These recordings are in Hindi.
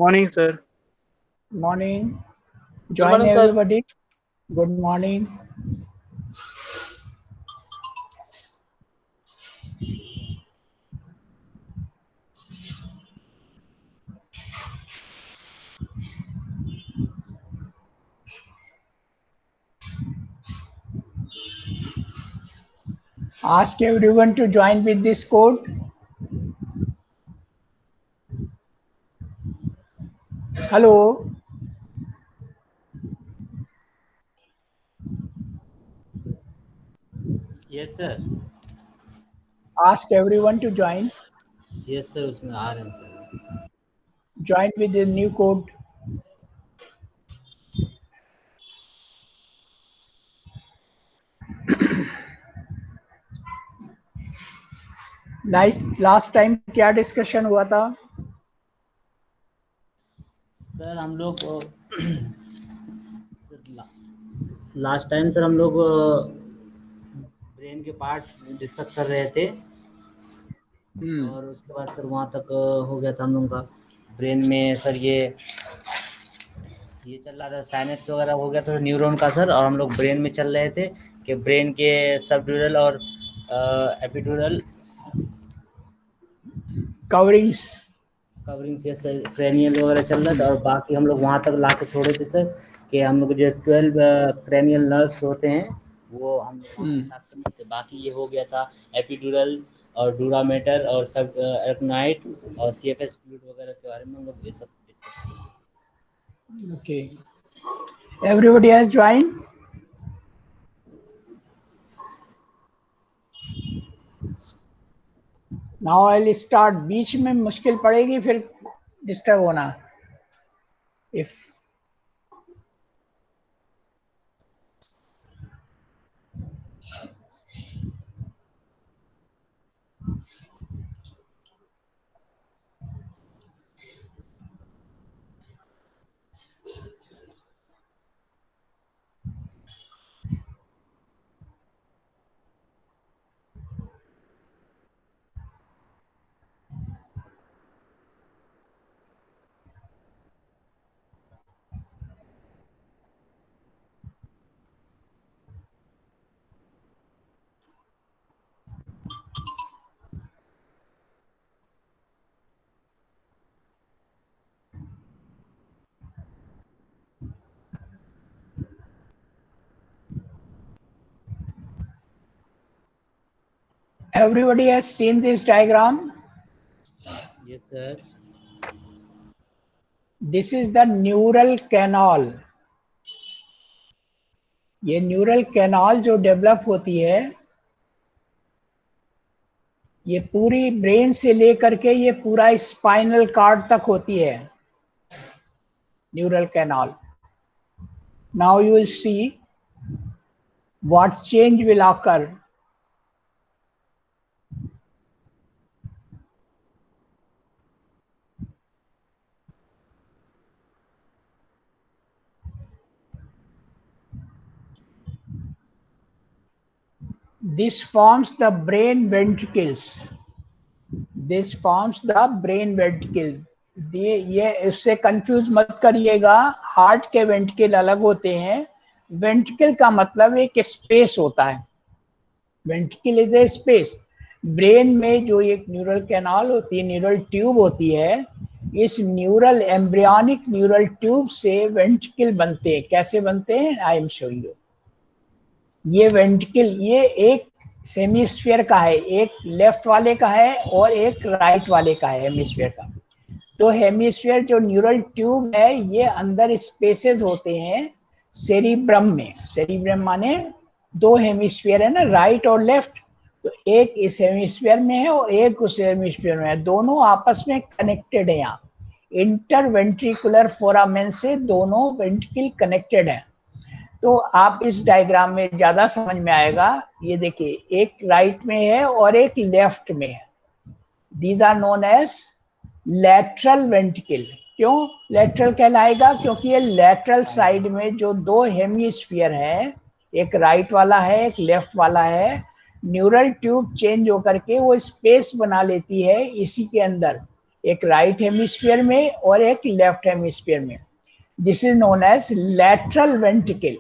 Morning, sir. Morning. Good Join morning, sir. everybody. Good morning. Ask everyone to join with this code. Hello. Yes, sir. Ask everyone to join. Yes, sir. उसमें आ रहे हैं sir. Join with the new code. Last time क्या डिस्कशन हुआ था? सर हम लोग लास्ट टाइम सर हम लोग ब्रेन के पार्ट्स डिस्कस कर रहे थे और उसके बाद सर वहाँ तक हो गया था हम लोगों का ब्रेन में सर ये चल रहा था साइनेप्स वगैरह हो गया था न्यूरॉन का सर और हम लोग ब्रेन में चल रहे थे कि ब्रेन के सबड्यूरल और एपिड्यूरल कवरिंग से सर क्रेनियल वगैरह चल रहा था और बाकी हम लोग वहाँ तक ला के छोड़े थे सर कि हम लोग जो 12 क्रेनियल नर्व्स होते हैं वो हम लोग वहाँ स्टार्ट करते थे. बाकी ये हो गया था एपिड्यूरल और डूरामेटर और सब एरक्नोइड और सीएफएस फ्लूइड वगैरह के बारे में हम लोग ये सब डिस्कस किए. Okay. Everybody has joined. Now I'll start. बीच में मुश्किल पड़ेगी फिर डिस्टर्ब होना. If everybody has seen this diagram. Yes, sir. This is the neural canal. ये न्यूरल कैनाल जो डेवलप होती है ये पूरी ब्रेन से लेकर के ये पूरा स्पाइनल कार्ड तक होती है. Neural canal. Now you will see what change will occur. This forms the brain ventricles. This forms the brain ventricle. ये इससे कंफ्यूज मत करिएगा. हार्ट के वेंट्रिकल अलग होते हैं. वेंट्रिकल का मतलब एक स्पेस होता है. Ventricle is a space. Brain में जो एक न्यूरल कैनाल होती है, न्यूरल ट्यूब होती है, इस न्यूरल एम्ब्रियोनिक न्यूरल ट्यूब से वेंट्रिकल बनते हैं. कैसे बनते हैं? I am showing you. ये वेंट्रिकल ये एक सेमीस्फीयर का है, एक लेफ्ट वाले का है और एक राइट वाले का है हेमिस्फीयर का. तो हेमिस्फीयर जो न्यूरल ट्यूब है ये अंदर स्पेसेस होते हैं सेरिब्रम में. सेरिब्रम माने दो हेमिस्फीयर है ना, राइट और लेफ्ट. तो एक इस हेमिस्फीयर में है और एक उस हेमिस्फीयर में है. दोनों आपस में कनेक्टेड है. यहाँ इंटरवेंट्रिकुलर फोरामेन से दोनों वेंट्रिकल कनेक्टेड है. तो आप इस डायग्राम में ज्यादा समझ में आएगा. ये देखिए एक राइट में है और एक लेफ्ट में है. These are known as lateral ventricle. क्यों लैटरल कहलाएगा? क्योंकि ये लैटरल साइड में जो दो हेमिस्फीयर है, एक राइट वाला है एक लेफ्ट वाला है, न्यूरल ट्यूब चेंज होकर के वो स्पेस बना लेती है इसी के अंदर. एक राइट हेमिस्फीयर में और एक लेफ्ट हेमिस्फीयर में। This is known as lateral ventricle,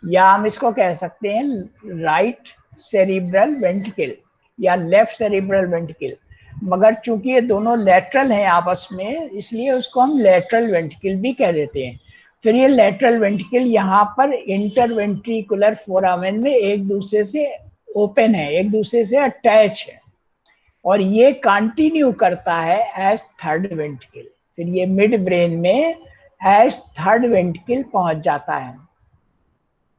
या हम इसको कह सकते हैं राइट सेरिब्रल वेंट्रिकल या लेफ्ट सेरिब्रल वेंट्रिकल। मगर चूंकि ये दोनों लैटरल हैं आपस में, इसलिए उसको हम लैटरल वेंट्रिकल भी कह देते हैं। फिर ये लैटरल वेंट्रिकल यहाँ पर इंटरवेंट्रिकुलर फोरामेन में एक दूसरे से ओपन है, एक दूसरे से अटैच है, और ये कंटिन्यू करता है एज थर्ड वेंट्रिकल। फिर ये मिड ब्रेन में एज थर्ड वेंट्रिकल पहुंच जाता है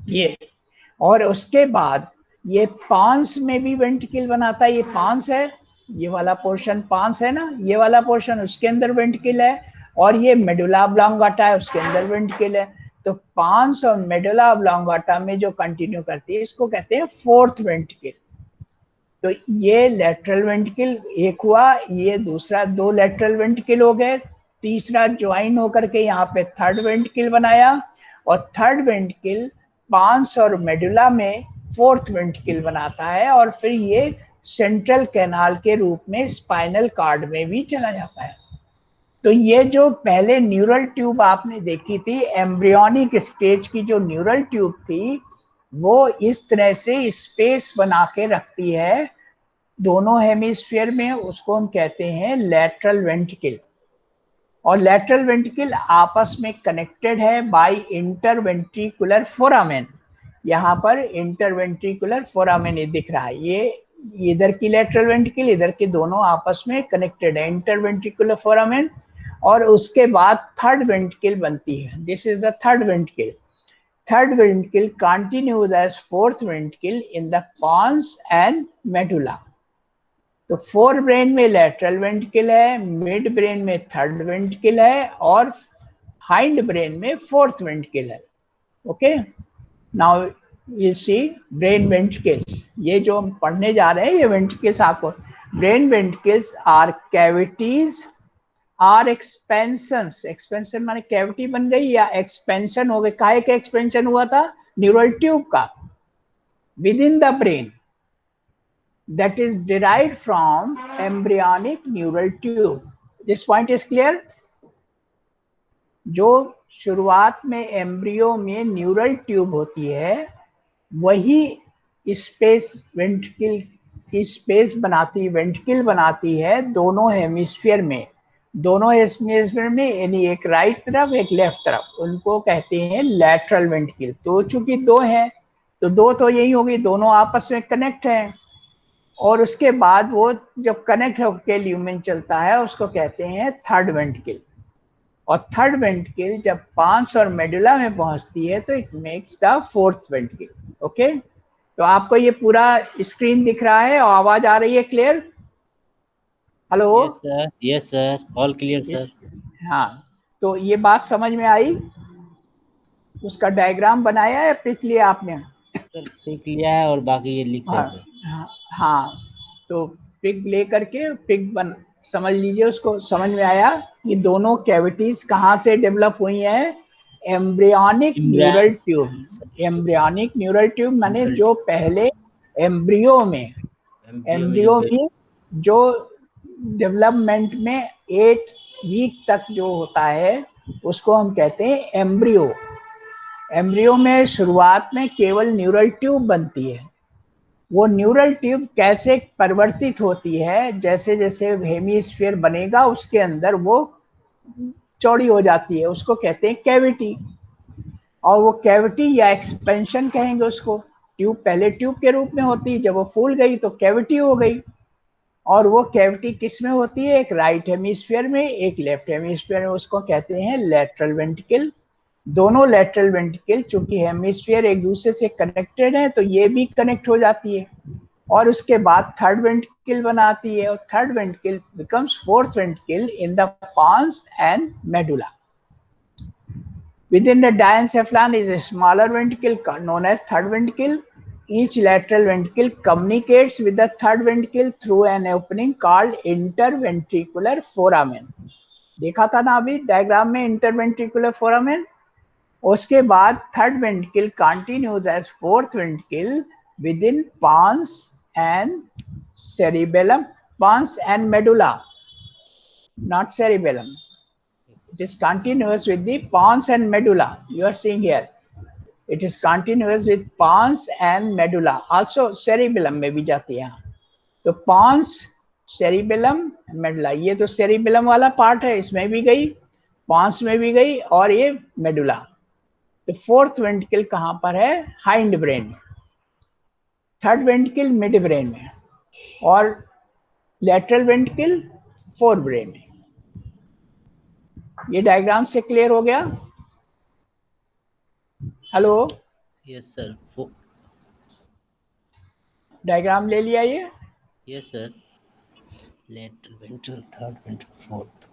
ये। और उसके बाद ये पांस में भी वेंट्रिकल बनाता है। ये पांस है, ये वाला पोर्शन पांस है ना, ये वाला पोर्शन, उसके अंदर वेंट्रिकल है, और ये मेडुला ऑब्लोंगाटा है, उसके अंदर वेंट्रिकल है। तो पांस और मेडुला ऑब्लोंगाटा में जो कंटिन्यू करती है, इसको कहते हैं फोर्थ वेंट्रिकल। तो ये लेटरल वेंट्रिकल एक हुआ, ये दूसरा, दो लेटरल वेंट्रिकल हो गए, तीसरा ज्वाइन होकर के यहाँ पे थर्ड वेंट्रिकल बनाया, और थर्ड वेंट्रिकल पांस और मेडुला में फोर्थ वेंट्रिकल बनाता है, और फिर ये सेंट्रल कैनाल के रूप में स्पाइनल कार्ड में भी चला जाता है। तो ये जो पहले न्यूरल ट्यूब आपने देखी थी, एम्ब्रियोनिक स्टेज की जो न्यूरल ट्यूब थी, वो इस तरह से स्पेस बना के रखती है दोनों हेमिस्फीयर में, उसको हम कहते हैं लैटरल वेंट्रिकल। और लैटरल वेंट्रिकल आपस में कनेक्टेड है बाय इंटरवेंट्रिकुलर फोरामेन। यहाँ पर इंटरवेंट्रिकुलर फोरामेन ये दिख रहा है, ये इधर की लैटरल वेंट्रिकल, इधर के दोनों आपस में कनेक्टेड है, इंटरवेंट्रिकुलर फोरामेन। और उसके बाद थर्ड वेंट्रिकल बनती है, this is the third ventricle. Third ventricle continues as fourth ventricle in the pons and medulla. तो फोर ब्रेन में लेटरल वेंट्रिकल है, मिड ब्रेन में थर्ड वेंट्रिकल है, और हाइंड ब्रेन में फोर्थ वेंट्रिकल है। Okay, now you see brain ventricles. ये जो हम पढ़ने जा रहे हैं, ये वेंट्रिकल्स आपको, brain ventricles are cavities are expansions. Expansion माने कैविटी बन गई या एक्सपेंशन हो गई। काहे का एक्सपेंशन हुआ था? न्यूरल ट्यूब का, with in the brain, that is derived from embryonic neural tube. This point is clear? जो शुरुआत में एम्ब्रियो में न्यूरल ट्यूब होती है, वही स्पेस वेंट्रिकल की स्पेस बनाती, वेंट्रिकल बनाती है दोनों हेमिस्फीयर में। दोनों हेमिस्फीयर में, यानी एक राइट तरफ एक लेफ्ट तरफ, उनको कहते हैं लैटरल वेंट्रिकल। तो चूंकि दो हैं, तो दो तो यही होगी, दोनों आपस में कनेक्ट हैं। और उसके बाद वो जब कनेक्ट होकर ल्यूमेन चलता है, उसको कहते हैं थर्ड वेंट्रिकल। और थर्ड वेंट्रिकल जब पांस और मेडुला में पहुंचती है, तो it makes the fourth ventricle. Okay, तो आपको ये पूरा स्क्रीन दिख रहा है और आवाज आ रही है clear? Hello? Yes sir, yes sir, all clear sir. हाँ, तो ये बात समझ में आई? उसका डायग्राम बनाया है, पिक लिया आपने? सर पिक लिया है और बाकी ये लिख रहे हैं सर। हाँ, तो पिक ले करके पिक बन समझ लीजिए, उसको समझ में आया कि दोनों कैविटीज कहाँ से डेवलप हुई हैं? Embryonic neural tube. Embryonic neural tube माने जो पहले एम्ब्रियो में जो डेवलपमेंट में 8 वीक तक जो होता है, उसको हम कहते हैं एम्ब्रियो। एम्ब्रियो में शुरुआत में केवल न्यूरल ट्यूब बनती है। वो न्यूरल ट्यूब कैसे परिवर्तित होती है, जैसे जैसे हेमिस्फीयर बनेगा उसके अंदर वो चौड़ी हो जाती है, उसको कहते हैं कैविटी। और वो कैविटी या एक्सपेंशन कहेंगे उसको। ट्यूब पहले ट्यूब के रूप में होती है, जब वो फूल गई तो कैविटी हो गई। और वो कैविटी किस में होती है? एक राइट हेमिस्फीयर में, एक लेफ्ट हेमिस्फीयर में, उसको कहते हैं लैटरल वेंट्रिकल। दोनों लैटरल वेंट्रिकल चूंकि हेमिस्फीयर एक दूसरे से कनेक्टेड है, तो ये भी कनेक्ट हो जाती है, और उसके बाद थर्ड वेंट्रिकल बनाती है, और third ventricle becomes fourth ventricle in the pons and medulla. Within the diencephalon is a smaller ventricle known as third ventricle. Each lateral ventricle communicates with the third ventricle through an opening called interventricular foramen. देखा था ना अभी डायग्राम में इंटरवेंट्रिकुलर फोरामेन। उसके बाद third ventricle continues as fourth ventricle within pons and cerebellum, pons and medulla. not cerebellum. Yes. It is continuous with the pons and medulla. You are seeing here. It is continuous with pons and medulla. Also cerebellum में भी जाती है. तो pons, cerebellum, medulla. ये तो cerebellum वाला पार्ट है, इसमें भी गई, pons में भी गई, और ये medulla. तो फोर्थ वेंट्रिकल कहाँ पर है? हाइंड ब्रेन में. थर्ड वेंट्रिकल मिड ब्रेन में, और लेटरल वेंट्रिकल फोर ब्रेन में. ये डायग्राम से क्लियर हो गया? Hello, Yes, sir. डायग्राम ले लिया ये? Yes, sir. Lateral ventral, third ventral, fourth.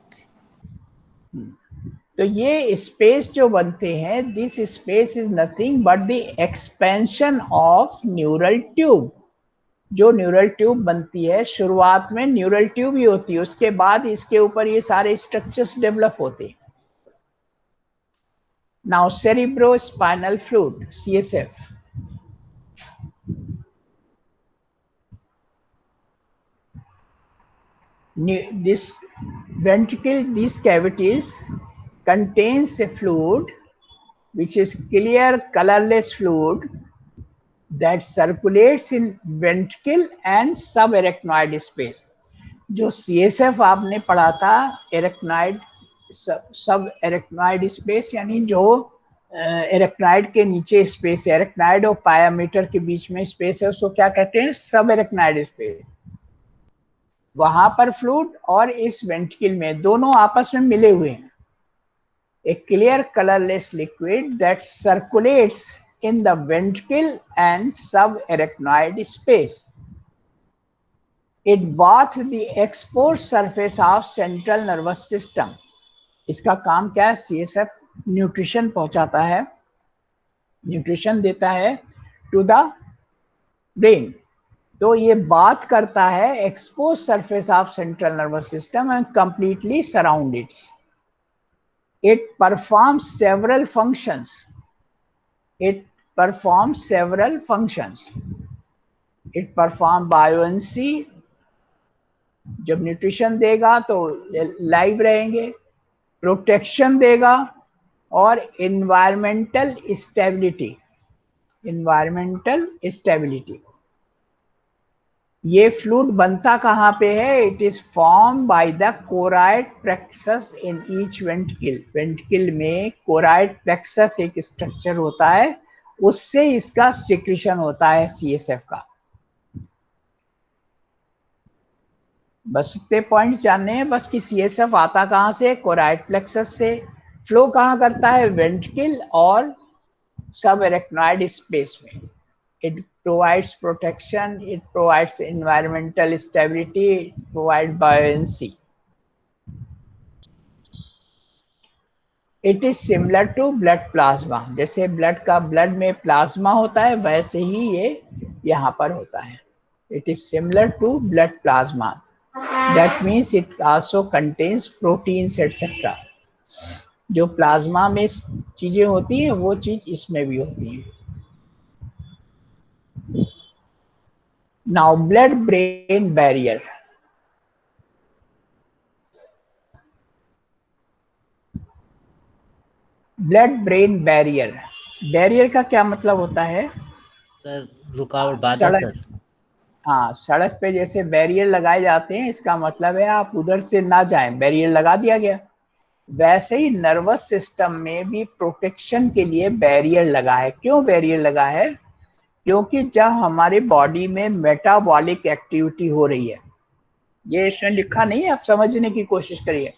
तो ये स्पेस जो बनते हैं, this space is nothing but the expansion of neural tube. जो न्यूरल ट्यूब बनती है, शुरुआत में न्यूरल ट्यूब ही होती है, उसके बाद इसके ऊपर ये सारे स्ट्रक्चर्स डेवलप होते हैं. Now cerebro spinal fluid, CSF. This ventricle, these cavities contains a fluid which is clear colorless fluid that circulates in ventricle and subarachnoid space. जो CSF आपने पढ़ा था, एरेक्नॉइड, सब एरेक्नॉइड स्पेस, यानी जो एरेक्नॉइड के नीचे स्पेस है, एरेक्नॉइड और पायामीटर के बीच में स्पेस है, उसको क्या कहते हैं? सब एरेक्नॉइड स्पेस. वहां पर फ्लूइड और इस वेंट्रिकल में दोनों आपस में मिले हुए हैं. A clear colorless liquid that circulates in the ventricle and subarachnoid space. It bathes the exposed surface of central nervous system. इसका काम क्या है? CSF न्यूट्रिशन पहुंचाता है, न्यूट्रिशन देता है टू द ब्रेन. तो ये बात करता है expose surface of central nervous system and completely surround it's. It performs several functions. It performs several functions. It performs buoyancy. जब न्यूट्रिशन देगा तो लाइव रहेंगे, प्रोटेक्शन देगा, और इन्वायरमेंटल स्टेबिलिटी. Environmental stability. ये फ्लूइड बनता कहाँ पे है? It is form by the choroid plexus in each ventricle. Ventricle में कोराइड प्लेक्सस एक स्ट्रक्चर होता है, उससे इसका सिक्रीशन होता है CSF का. बस इतने पॉइंट जानने हैं बस कि CSF आता कहाँ से? कोराइड प्लेक्सस से. फ्लो कहाँ करता है? वेंट्रिकल और सब एरेक्नॉइड स्पेस में. It provides protection, it provides environmental stability, it provides buoyancy. It is similar to blood plasma. जैसे ब्लड में प्लाज्मा होता है, वैसे ही ये यहाँ पर होता है. It is similar to blood plasma. That means it also contains proteins etc. जो प्लाज्मा में चीजें होती हैं, वो चीज इसमें भी होती है. Now blood-brain barrier. Blood-brain barrier. Barrier का क्या मतलब होता है? सर रुकावट, बाधा सर. हाँ, सड़क पे जैसे बैरियर लगाए जाते हैं, इसका मतलब है आप उधर से ना जाएं, बैरियर लगा दिया गया. वैसे ही नर्वस सिस्टम में भी प्रोटेक्शन के लिए बैरियर लगा है. क्यों बैरियर लगा है? क्योंकि जब हमारे बॉडी में मेटाबॉलिक एक्टिविटी हो रही है, ये इसमें लिखा नहीं है, आप समझने की कोशिश करिए.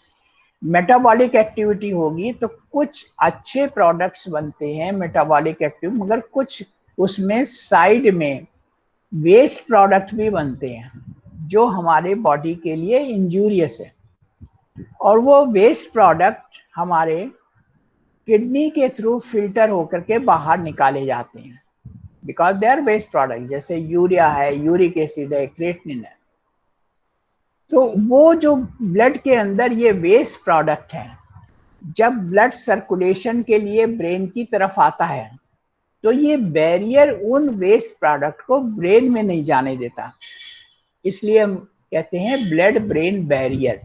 मेटाबॉलिक एक्टिविटी होगी तो कुछ अच्छे प्रोडक्ट्स बनते हैं मेटाबॉलिक एक्टिव, मगर कुछ उसमें साइड में वेस्ट प्रोडक्ट भी बनते हैं जो हमारे बॉडी के लिए इंजूरियस है. और वो वेस्ट प्रोडक्ट हमारे किडनी के थ्रू फिल्टर होकर के बाहर निकाले जाते हैं, because they are waste product. जैसे यूरिया है, यूरिक एसिड है, क्रिएटिनिन है. तो वो जो ब्लड के अंदर ये वेस्ट प्रोडक्ट है, जब ब्लड सर्कुलेशन के लिए ब्रेन की तरफ आता है, तो ये बैरियर उन वेस्ट प्रोडक्ट को ब्रेन में नहीं जाने देता. इसलिए हम कहते हैं ब्लड ब्रेन बैरियर.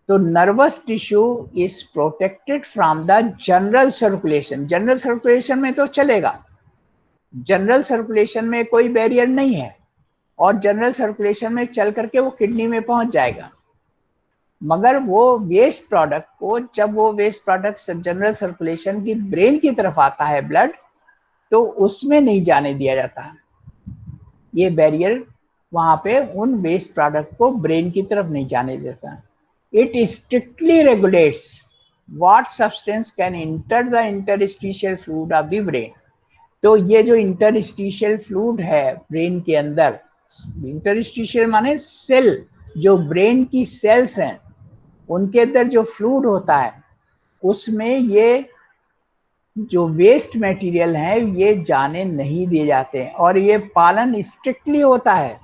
तो nervous tissue is protected from the general circulation. General circulation में तो चलेगा, जनरल सर्कुलेशन में कोई बैरियर नहीं है, और जनरल सर्कुलेशन में चल करके वो किडनी में पहुंच जाएगा। मगर वो वेस्ट प्रोडक्ट को, जब वो वेस्ट प्रोडक्ट जनरल सर्कुलेशन की ब्रेन की तरफ आता है ब्लड, तो उसमें नहीं जाने दिया जाता। ये बैरियर वहां पे उन वेस्ट प्रोडक्ट को ब्रेन की तरफ नहीं जाने देता। It strictly regulates what substance can enter the interstitial fluid of the brain. तो ये जो इंटरस्टिशियल फ्लूइड है ब्रेन के अंदर, इंटरस्टिशियल माने सेल, जो ब्रेन की सेल्स हैं उनके अंदर जो फ्लूइड होता है, उसमें ये जो वेस्ट मटेरियल है ये जाने नहीं दिए जाते हैं, और ये पालन स्ट्रिक्टली होता है।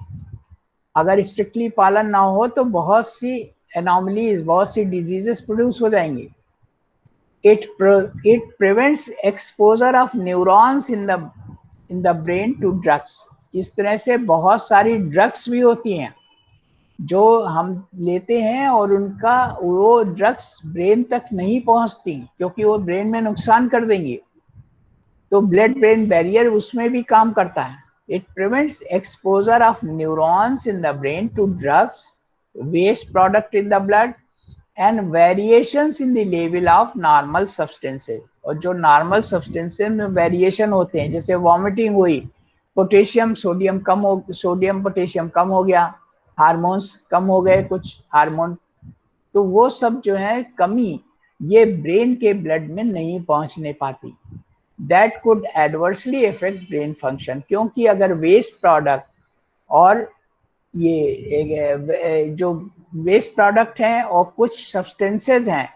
अगर स्ट्रिक्टली पालन ना हो तो बहुत सी एनॉमलीज, बहुत सी डिजीजेस प्रोड्यूस हो जाएंगी। It prevents exposure of neurons in the brain to drugs. इस तरह से बहुत सारी ड्रग्स भी होती हैं जो हम लेते हैं और उनका वो ड्रग्स ब्रेन तक नहीं पहुंचती, क्योंकि वो ब्रेन में नुकसान कर देंगे। तो ब्लड ब्रेन बैरियर उसमें भी काम करता है। It prevents exposure of neurons in the brain to drugs, waste product in the blood and variations in the level of normal substances. और जो नॉर्मल सब्सटेंसेस में वेरिएशन होते हैं, जैसे वॉमिटिंग हुई, पोटेशियम सोडियम कम हो, सोडियम पोटेशियम कम हो गया, हार्मोन्स कम हो गए कुछ हार्मोन, तो वो सब जो है कमी ये ब्रेन के ब्लड में नहीं पहुंचने पाती। That could adversely effect brain function, क्योंकि अगर वेस्ट प्रोडक्ट और ये जो वेस्ट प्रोडक्ट हैं और कुछ सब्सटेंसेस हैं,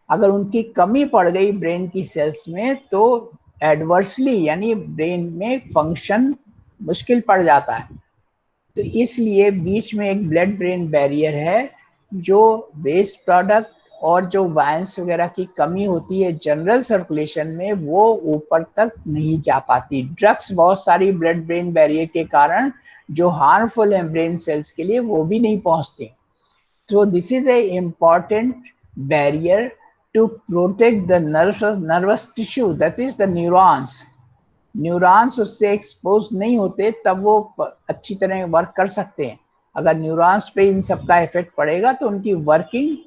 अगर उनकी कमी पड़ गई ब्रेन की सेल्स में तो एडवर्सली यानी ब्रेन में फंक्शन मुश्किल पड़ जाता है। तो इसलिए बीच में एक ब्लड ब्रेन बैरियर है, जो वेस्ट प्रोडक्ट और जो वायंस वगैरह की कमी होती है जनरल सर्कुलेशन में, वो ऊपर तक नहीं जा पाती। ड्रग्स बहुत सारी ब्लड ब्रेन बैरियर के कारण जो हार्मफुल है ब्रेन सेल्स के लिए, वो भी नहीं पहुंचते। So this is a important barrier to protect the nervous tissue, that is the neurons. Neurons उससे एक्सपोज नहीं होते तब वो अच्छी तरह वर्क कर सकते हैं। अगर न्यूरॉन्स पे इन सब का इफेक्ट पड़ेगा तो उनकी वर्किंग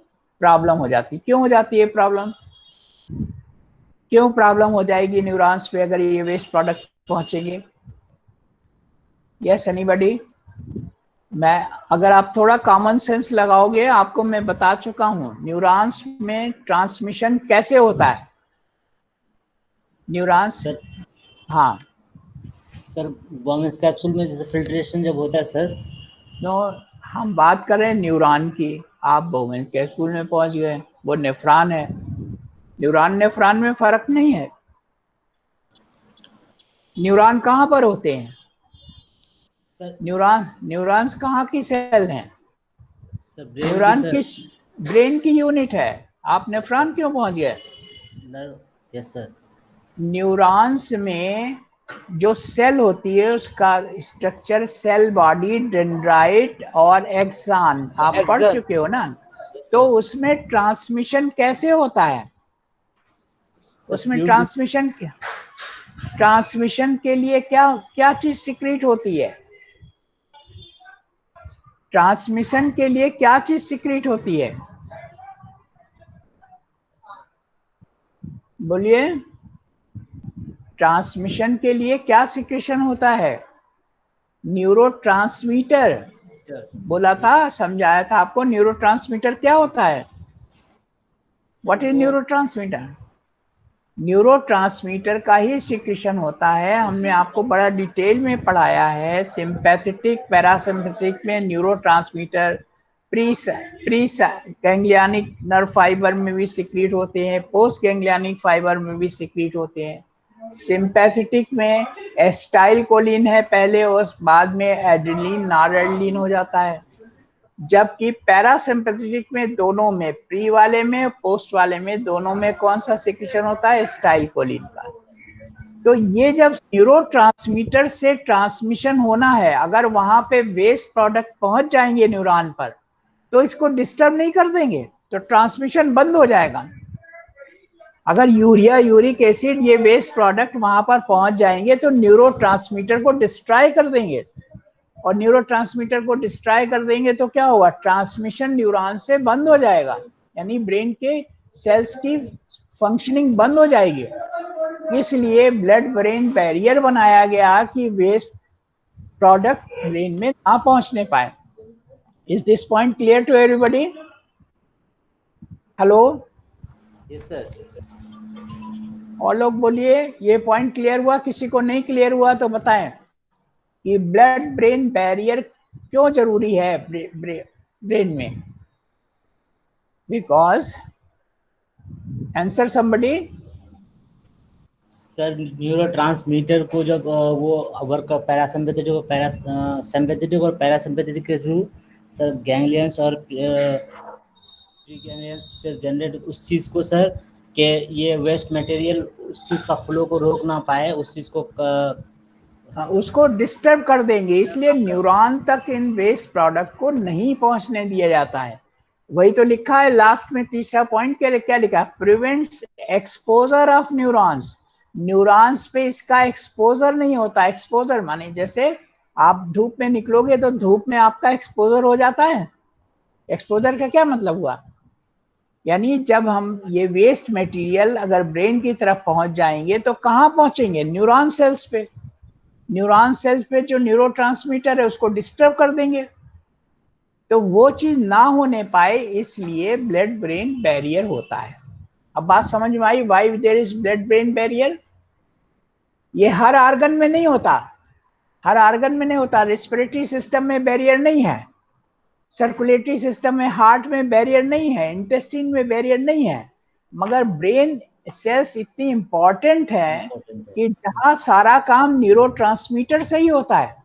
प्रॉब्लम हो जाती। क्यों हो जाती है प्रॉब्लम? क्यों प्रॉब्लम हो जाएगी न्यूरॉन्स पे अगर ये वेस्ट प्रोडक्ट पहुंचेंगे? Yes anybody? मैं, अगर आप थोड़ा कॉमन सेंस लगाओगे, आपको मैं बता चुका हूं न्यूरॉन्स में ट्रांसमिशन कैसे होता है। न्यूरॉन्स, सर हाँ सर वोमेंस कैप्सूल में जैसे फिल्ट्रेशन जब होता है सर, नो, हम बात कर रहे हैं न्यूरॉन की, आप बोमेन कैप्सूल में पहुंच गए, वो नेफ्रॉन है। न्यूरॉन नेफ्रॉन में फर्क नहीं है। न्यूरॉन कहाँ पर होते हैं? सर न्यूरॉन्स कहाँ की सेल हैं? सर ब्रेन की न्यूरॉन सर, किस ब्रेन की यूनिट है। आप नेफ्रॉन क्यों पहुंच गए? Nerve, yes sir. न्यूरॉन्स में जो सेल होती है उसका स्ट्रक्चर सेल बॉडी, डेंड्राइट और एक्सन, आप पढ़ चुके हो ना। तो उसमें ट्रांसमिशन कैसे होता है? उसमें ट्रांसमिशन के लिए क्या क्या चीज सीक्रेट होती है? ट्रांसमिशन के लिए क्या चीज सीक्रेट होती है? बोलिए। ट्रांसमिशन के लिए क्या सिक्रेशन होता है? न्यूरोट्रांसमीटर। बोला था, समझाया था आपको न्यूरोट्रांसमीटर क्या होता है। What is neurotransmitter? न्यूरोट्रांसमीटर का ही सिक्रेशन होता है। हमने आपको बड़ा डिटेल में पढ़ाया है। सिंपैथेटिक, पैरासिम्पैथेटिक में neurotransmitter pre ganglionic nerve fibre में भी सिक्रीट होते हैं, पोस्ट गैंग्लियनिक फाइबर में भी सिक्रीट होते हैं। सिंपैथेटिक में एस्टाइल कोलिन है पहले, और बाद में एड्रेनलिन नॉरएड्रेनलिन हो जाता है। जबकि पैरासिम्पैथेटिक में दोनों में, प्री वाले में पोस्ट वाले में, दोनों में कौन सा सिक्रेशन होता है? एस्टाइल कोलिन का। तो ये जब न्यूरोट्रांसमीटर से ट्रांसमिशन होना है, अगर वहां पे वेस्ट प्रोडक्ट पहुंच जाएंगे न्यूरॉन पर, तो इसको डिस्टर्ब नहीं कर देंगे। तो ट्रांसमिशन बंद हो जाएगा। अगर यूरिया, यूरिक एसिड, ये वेस्ट प्रोडक्ट वहां पर पहुंच जाएंगे तो न्यूरोट्रांसमीटर को डिस्ट्रॉय कर देंगे, और न्यूरोट्रांसमीटर को डिस्ट्रॉय कर देंगे तो क्या होगा, ट्रांसमिशन न्यूरॉन से बंद हो जाएगा, यानी ब्रेन के सेल्स की फंक्शनिंग बंद हो जाएगी। इसलिए ब्लड ब्रेन बैरियर बनाया गया कि वेस्ट प्रोडक्ट ब्रेन में ना पहुंचने पाए। Is this point clear to everybody? Hello, yes sir. और लोग बोलिए, ये पॉइंट क्लियर हुआ? किसी को नहीं क्लियर हुआ तो बताएं कि ब्लड ब्रेन बैरियर क्यों जरूरी है ब्रेन में? Because, answer somebody. Sir neurotransmitter को जब वो वर्क सिंपैथेटिक और पैरासिम्पैथेटिक के थ्रू सर गैंग्लियंस और प्रीगैंग्लियंस से जनरेट उस चीज़ को सर कि ये वेस्ट मटेरियल उस चीज़ का फ्लो को रोक ना पाए, उस चीज़ को उसको डिस्टर्ब कर देंगे, इसलिए न्यूरॉन तक इन वेस्ट प्रोडक्ट को नहीं पहुंचने दिया जाता है। वही तो लिखा है लास्ट में, तीसरा पॉइंट क्या लिखा है, prevents exposure of neurons. Neurons पे इसका एक्सपोजर नहीं होता। एक्सपोजर माने जैसे आप धूप में निकलोगे तो धूप में आपका एक्सपोजर हो जाता है। एक्सपोजर का क्या मतलब हुआ, यानी जब हम ये वेस्ट मटेरियल अगर ब्रेन की तरफ पहुंच जाएंगे तो कहाँ पहुंचेंगे, न्यूरॉन सेल्स पे। न्यूरॉन सेल्स पे जो न्यूरोट्रांसमीटर है उसको डिस्टर्ब कर देंगे, तो वो चीज ना होने पाए, इसलिए ब्लड ब्रेन बैरियर होता है। अब बात समझ में आई, why there is blood brain barrier? ये हर आर्गन में नहीं होता, हर आर्गन में नहीं होता। रेस्पिरेटरी सिस्टम में बैरियर नहीं है, सर्कुलेटरी सिस्टम में, हार्ट में बैरियर नहीं है, इंटेस्टाइन में बैरियर नहीं है, मगर ब्रेन सेल्स इतनी इंपॉर्टेंट है इम्पोर्टेंट है। कि जहां सारा काम न्यूरोट्रांसमीटर से ही होता है,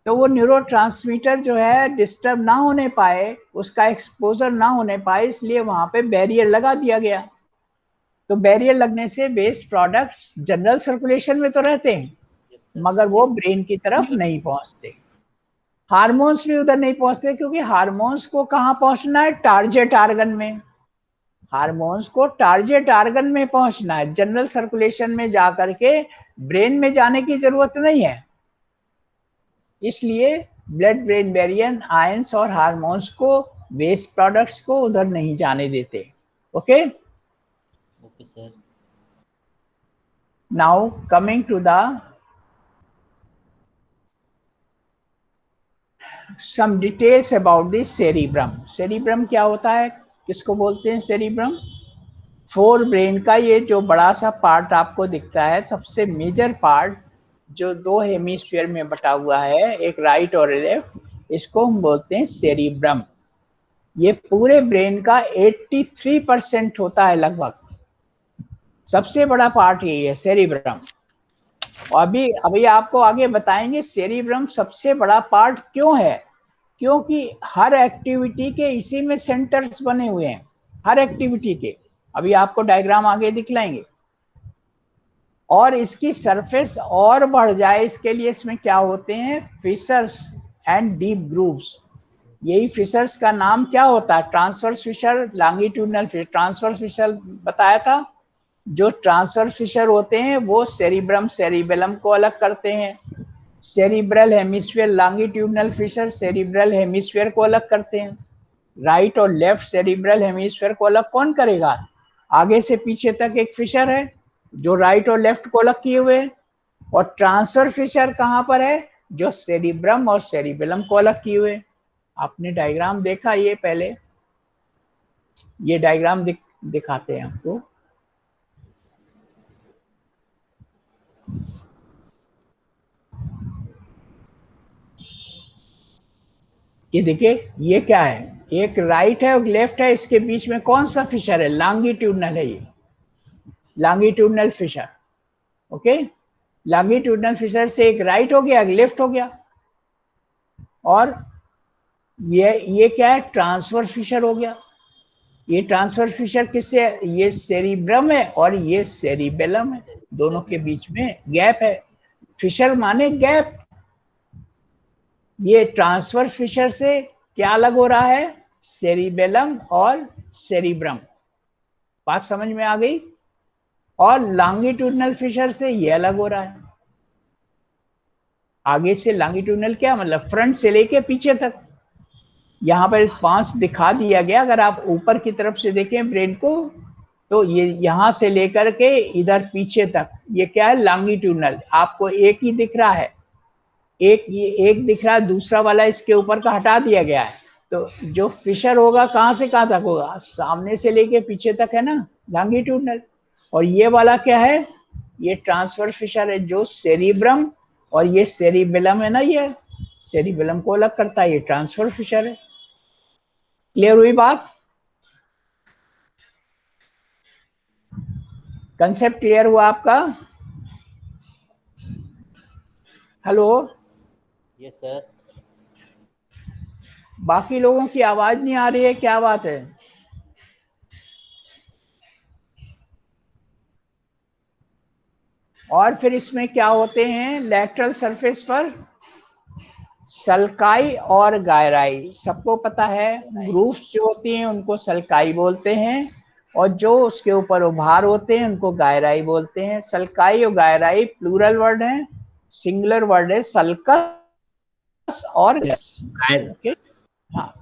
तो वो न्यूरोट्रांसमीटर जो है डिस्टर्ब ना होने पाए, उसका एक्सपोजर ना होने पाए, इसलिए वहां पे बैरियर लगा दिया गया। तो बैरियर लगने से वेस्ट प्रोडक्ट्स जनरल सर्कुलेशन में तो रहते हैं, यस सर। मगर वो ब्रेन की तरफ नहीं पहुंचते। हार्मोन्स भी उधर नहीं पहुंचते, क्योंकि हार्मोन्स को कहाँ पहुंचना है, टारगेट आर्गन में। हार्मोन्स को टारगेट आर्गन में पहुंचना है, जनरल सर्कुलेशन में जाकर के ब्रेन में जाने की जरूरत नहीं है। इसलिए ब्लड ब्रेन बैरियर आयंस और हार्मोन्स को, वेस्ट प्रोडक्ट्स को उधर नहीं जाने देते। Okay, okay sir. Now coming to the some details about the cerebrum. cerebrum क्या होता है, किसको बोलते हैं cerebrum? फोर ब्रेन का ये जो बड़ा सा पार्ट आपको दिखता है, सबसे मेजर पार्ट जो दो हेमिस्फीयर में बटा हुआ है, एक राइट और लेफ्ट, इसको हम बोलते हैं सेरिब्रम। ये पूरे ब्रेन का 83% होता है लगभग, सबसे बड़ा पार्ट यही है सेरिब्रम। और अभी आपको आगे बताएंगे सेरिब्रम सबसे बड़ा पार्ट क्यों है, क्योंकि हर एक्टिविटी के इसी में सेंटर्स बने हुए हैं, हर एक्टिविटी के। अभी आपको डायग्राम आगे दिखलाएंगे। और इसकी सरफेस और बढ़ जाए इसके लिए इसमें क्या होते हैं, फिशर्स एंड डीप ग्रूव्स। यही फिशर्स का नाम क्या होता है, transverse fissure, longitudinal fissure. Transverse fissure बताया था, जो ट्रांसवर्स फिशर होते हैं वो सेरिब्रम सेरिबेलम को अलग करते हैं। Cerebral hemisphere longitudinal fissure cerebral hemisphere को अलग करते हैं। राइट और लेफ्ट सेरिब्रल हेमिस्फीयर को अलग कौन करेगा, आगे से पीछे तक एक फिशर है जो राइट और लेफ्ट को अलग किए हुए। और ट्रांसफर फिशर कहाँ पर है, जो सेरिब्रम और सेरिबेलम को अलग किए हुए। आपने डायग्राम देखा ये पहले, ये डायग्राम दिखाते हैं आपको। ये देखिए, ये क्या है, एक राइट है और लेफ्ट है, इसके बीच में कौन सा फिशर है, लॉन्गिट्यूडनल है, ये longitudinal fissure. Okay, longitudinal fissure से एक राइट हो गया, एक लेफ्ट हो गया। और ये क्या है, ट्रांसवर्स फिशर हो गया। ये ट्रांसवर्स फिशर किससे है, ये सेरिब्रम है और ये सेरिबेलम है, दोनों के बीच में गैप है। फिशर माने गैप। ये ट्रांसवर्स फिशर से क्या अलग हो रहा है, सेरिबेलम और सेरिब्रम। बात समझ में आ गई? और लॉन्गिट्यूडनल फिशर से ये अलग हो रहा है। आगे से लॉन्गिट्यूडनल क्या मतलब, फ्रंट से लेके पीछे तक। यहाँ पर 5 दिखा दिया गया। अगर आप ऊपर की तरफ से देखें ब्रेन को, तो ये यहाँ से लेकर के इधर पीछे तक, ये क्या है, लॉन्गिट्यूडनल। आपको एक ही दिख रहा है, एक ये एक दिख रहा है, दूसरा वाला इसके ऊपर का हटा दिया गया है। तो जो फिशर होगा कहाँ से कहाँ तक होगा, सामने से लेके पीछे तक है ना, लॉन्गिट्यूडनल। और ये वाला क्या है, ये ट्रांसवर्स फिशर है, जो सेरिब्रम और ये सेरिबेलम है ना, ये सेरिबेलम को अलग करता है, ये ट्रांसवर्स फिशर है। क्लियर हुई बात? कंसेप्ट क्लियर हुआ आपका? हेलो? Yes sir. बाकी लोगों की आवाज नहीं आ रही है, क्या बात है? और फिर इसमें क्या होते हैं, लैटरल सरफेस पर सल्काई और गायराई, सबको पता है। ग्रूव्स जो होती हैं उनको सल्काई बोलते हैं, और जो उसके ऊपर उभार होते हैं उनको गायराई बोलते हैं। सल्काई और गायराई प्लूरल वर्ड है, सिंगुलर वर्ड है सल्कस और गैस। ओके, हाँ।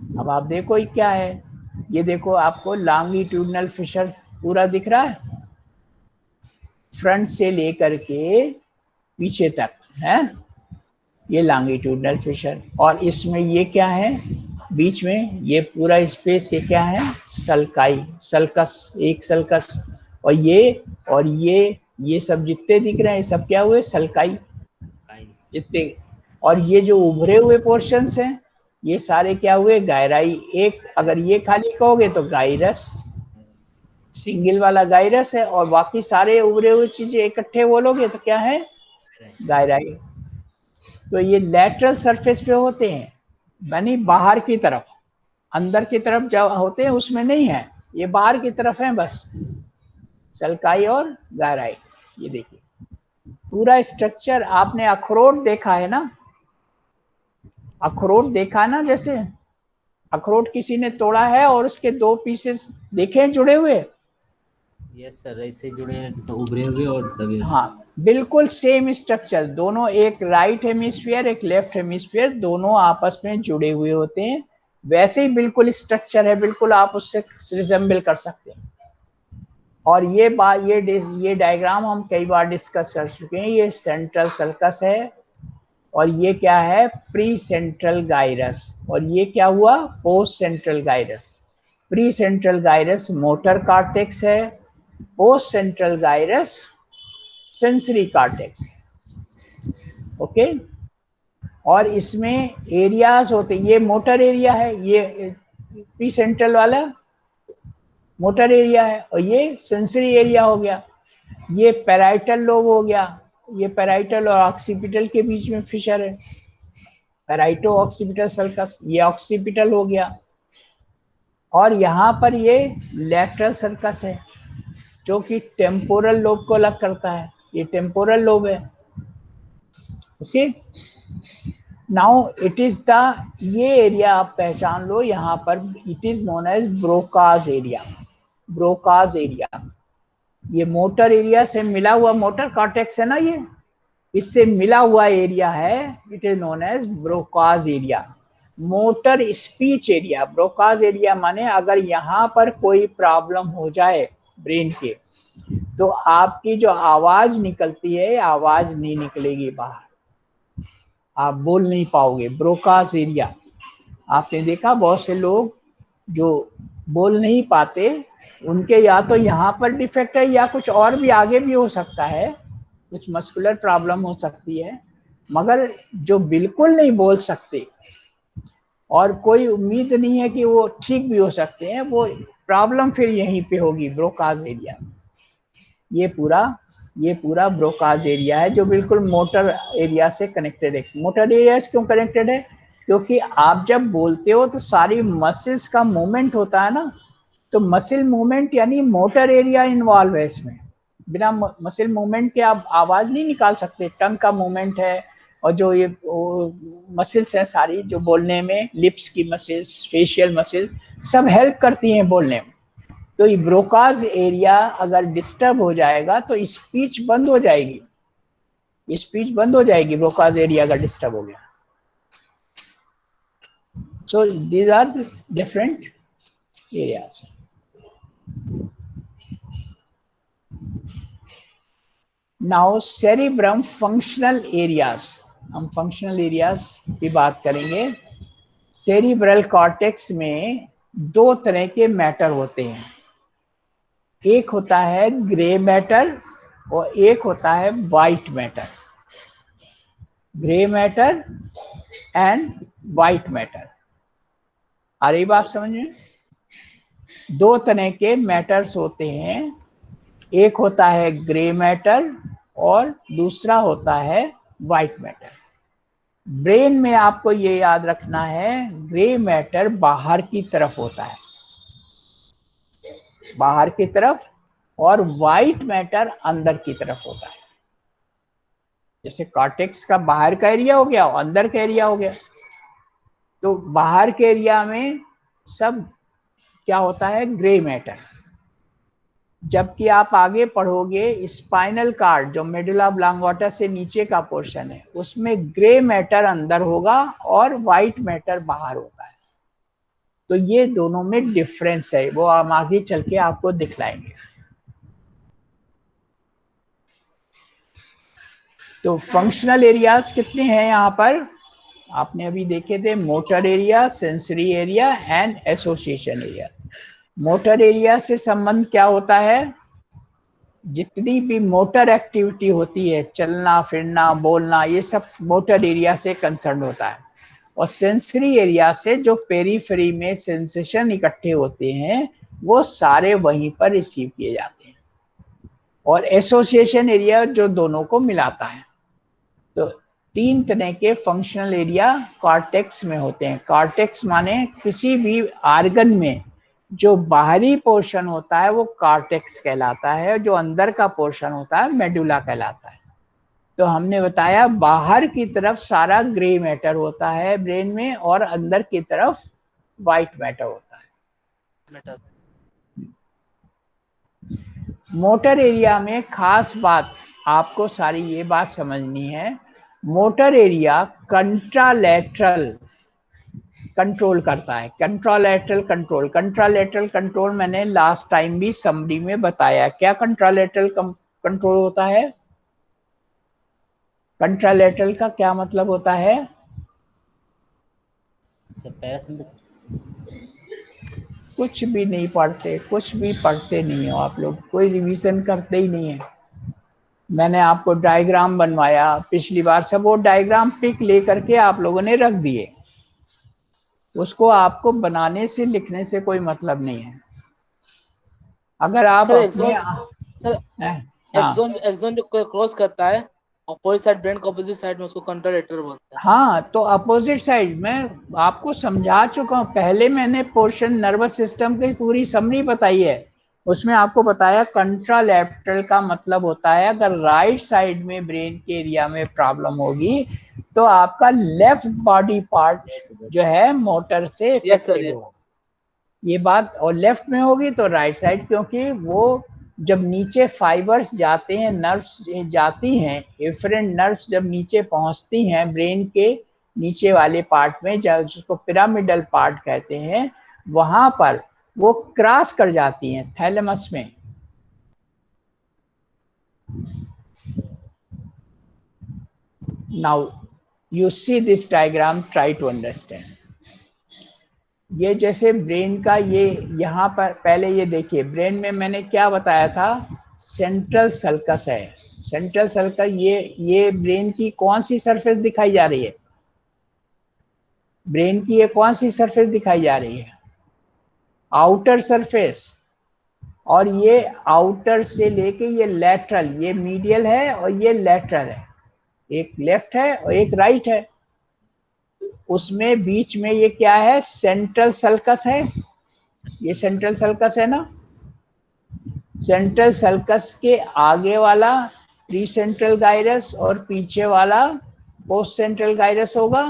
अब आप देखो ये क्या है, ये देखो आपको लॉन्गिट्यूडनल फिशर पूरा दिख रहा है, फ्रंट से लेकर के पीछे तक है, ये लॉन्गिट्यूडनल फिशर। और इसमें ये क्या है, बीच में ये पूरा स्पेस, ये क्या है, सल्काई, सल्कस, एक सल्कस। और ये सब जितने दिख रहे हैं, सब क्या हुए, सल्काई जितने। और ये जो उभरे हुए पोर्शंस हैं, ये सारे क्या हुए, गायराई। एक अगर ये खाली कहोगे तो गाइरस, सिंगल वाला गाइरस है, और बाकी सारे उभरे हुए चीजें इकट्ठे बोलोगे तो क्या है, गायराई। तो ये लैटरल सरफेस पे होते हैं, यानी बाहर की तरफ। अंदर की तरफ जब होते हैं उसमें नहीं है, ये बाहर की तरफ है बस, सल्काई और गायराई। ये देखिए पूरा स्ट्रक्चर। आपने अखरोट देखा है ना, अखरोट देखा है ना, जैसे अखरोट किसी ने तोड़ा है और उसके 2 पीसेस देखे हैं जुड़े हुए। यस सर, ऐसे जुड़े हैं जैसे उभरे हुए और दबे हुए। हाँ, बिल्कुल सेम स्ट्रक्चर, दोनों, एक राइट हेमिस्फीयर एक लेफ्ट हेमिस्फीयर, दोनों आपस में जुड़े हुए होते हैं। वैसे ही बिल्कुल स्ट्रक्चर है, बिल्कुल आप उससे रिजेंबल कर सकते हैं। और ये डायग्राम हम कई बार डिस्कस कर चुके हैं। ये सेंट्रल सल्कस है, और ये क्या है, प्री सेंट्रल गाइरस, और ये क्या हुआ, post central gyrus. Pre central gyrus motor cortex है, post central gyrus sensory cortex. Okay, और इसमें एरियाज होते हैं, ये मोटर एरिया है, ये प्री सेंट्रल वाला मोटर एरिया है, और ये सेंसरी एरिया हो गया। ये पैराइटल लोब हो गया, ये पैराइटल और ऑक्सीपिटल के बीच में फिशर है, पैराइटो ऑक्सीपिटल सर्कस, ये ऑक्सीपिटल हो गया। और यहाँ पर ये लैटरल सर्कस है, जो कि टेम्पोरल लोब को अलग करता है, ये टेम्पोरल लोब है। Okay, now it is the, ये एरिया आप पहचान लो, यहाँ पर it is known as Broca's area. Broca's area, ये मोटर एरिया से मिला हुआ, मोटर कॉर्टेक्स है ना, ये इससे मिला हुआ एरिया है, it is known as Broca's area. Motor speech area, Broca's area माने अगर यहाँ पर कोई प्रॉब्लम हो जाए ब्रेन के, तो आपकी जो आवाज निकलती है, आवाज नहीं निकलेगी बाहर, आप बोल नहीं पाओगे। ब्रोकाज एरिया, आपने देखा बहुत से लोग जो बोल नहीं पाते, उनके या तो यहाँ पर डिफेक्ट है, या कुछ और भी आगे भी हो सकता है, कुछ मस्कुलर प्रॉब्लम हो सकती है। मगर जो बिल्कुल नहीं बोल सकते और कोई उम्मीद नहीं है कि वो ठीक भी हो सकते हैं, वो प्रॉब्लम फिर यहीं पे होगी, ब्रोकाज एरिया। ये पूरा ब्रोकाज एरिया है, जो बिल्कुल मोटर एरिया से कनेक्टेड है। मोटर एरिया से क्यों कनेक्टेड है, क्योंकि आप जब बोलते हो तो सारी मसल्स का मूवमेंट होता है ना, तो मसल मूवमेंट यानी मोटर एरिया इन्वॉल्व है इसमें। बिना मसल मूवमेंट के आप आवाज नहीं निकाल सकते। टंग का मूवमेंट है, और जो ये मसल्स हैं सारी जो बोलने में, लिप्स की मसल्स, फेशियल मसल्स सब हेल्प करती हैं बोलने में। तो ये ब्रोकाज एरिया अगर डिस्टर्ब हो जाएगा तो स्पीच बंद हो जाएगी, स्पीच बंद हो जाएगी, ब्रोकाज एरिया अगर डिस्टर्ब हो गया। So these are different areas. Now cerebrum functional areas, हम फंक्शनल एरियाज की बात करेंगे। सेरिब्रल कॉर्टेक्स में दो तरह के मैटर होते हैं, एक होता है ग्रे मैटर और एक होता है white matter. Grey matter and white matter, आ रही बात समझ में? दो तरह के मैटर्स होते हैं, एक होता है ग्रे मैटर और दूसरा होता है वाइट मैटर। ब्रेन में आपको ये याद रखना है, ग्रे मैटर बाहर की तरफ होता है, बाहर की तरफ, और वाइट मैटर अंदर की तरफ होता है। जैसे कॉर्टेक्स का बाहर का एरिया हो गया और अंदर का एरिया हो गया। तो बाहर के एरिया में सब क्या होता है, ग्रे मैटर। जबकि आप आगे पढ़ोगे स्पाइनल कार्ड जो मेडुला ऑब्लांगोटा से नीचे का पोर्शन है, उसमें ग्रे मैटर अंदर होगा और वाइट मैटर बाहर होता है। तो ये दोनों में डिफरेंस है, वो हम आगे चल के आपको दिखलाएंगे। तो फंक्शनल एरियाज कितने हैं यहाँ पर, आपने अभी देखे थे, motor area, sensory area and association area. Motor area से संबंध क्या होता है, जितनी भी मोटर एक्टिविटी होती है, चलना फिरना बोलना, ये सब मोटर एरिया से कंसर्न होता है। और सेंसरी एरिया से जो पेरीफेरी में सेंसेशन इकट्ठे होते हैं वो सारे वहीं पर रिसीव किए जाते हैं। और एसोसिएशन एरिया जो दोनों को मिलाता है। तो तीन तरह के फंक्शनल एरिया कॉर्टेक्स में होते हैं। कॉर्टेक्स माने किसी भी आर्गन में जो बाहरी पोर्शन होता है वो कॉर्टेक्स कहलाता है, जो अंदर का पोर्शन होता है मेडुला कहलाता है। तो हमने बताया बाहर की तरफ सारा ग्रे मैटर होता है ब्रेन में और अंदर की तरफ वाइट मैटर होता है। मोटर एरिया में खास बात आपको सारी ये बात समझनी है, मोटर एरिया कंट्रालैटरल कंट्रोल करता है। कंट्रालैटरल कंट्रोल, कंट्रालैटरल कंट्रोल मैंने लास्ट टाइम भी समरी में बताया। क्या कंट्रालैटरल कंट्रोल होता है, कंट्रालैटरल का क्या मतलब होता है? कुछ भी नहीं पढ़ते, कुछ भी पढ़ते नहीं हो आप लोग, कोई रिवीजन करते ही नहीं है। मैंने आपको डायग्राम बनवाया पिछली बार, सब वो डायग्राम पिक लेकर के आप लोगों ने रख दिए, उसको आपको बनाने से लिखने से कोई मतलब नहीं है। अगर आप सर अपने एक्सोन एक्सोन जो क्रॉस करता है अपोजिट साइड ब्रेन को, अपोजिट साइड में उसको कंट्रालेटरल बोलते हैं। हाँ, तो अपोजिट साइड में आपको समझा चुका हूँ पहले, मैंने पोर्शन नर्वस सिस्टम की पूरी समरी बताई है, उसमें आपको बताया कंट्रालैटरल का मतलब होता है अगर राइट साइड में ब्रेन के एरिया में प्रॉब्लम होगी तो आपका लेफ्ट बॉडी पार्ट जो है मोटर से इफेक्टेड होगा, ये बात। और लेफ्ट में होगी तो राइट साइड, क्योंकि वो जब नीचे फाइबर्स जाते हैं, नर्व्स जाती हैं, एफरेंट नर्व्स जब नीचे पहुंचती हैं ब्रेन के नीचे वाले पार्ट में, जिसको पिरामिडल पार्ट कहते हैं, वहां पर वो क्रॉस कर जाती हैं थैलेमस में। Now you see this diagram, try to understand. ये जैसे ब्रेन का ये यहाँ पर पहले ये देखिए, ब्रेन में मैंने क्या बताया था, सेंट्रल सल्कस है। सेंट्रल सल्कस, ये ब्रेन की कौन सी सरफेस दिखाई जा रही है, ब्रेन की ये कौन सी सरफेस दिखाई जा रही है, आउटर सरफेस। और ये आउटर से लेके ये लेटरल, ये मीडियल है और ये लेटरल है, एक लेफ्ट है और एक राइट है। उसमें बीच में ये क्या है, सेंट्रल सल्कस है, ये सेंट्रल सल्कस है ना। सेंट्रल सल्कस के आगे वाला प्री सेंट्रल गायरस और पीछे वाला पोस्ट सेंट्रल गायरस होगा।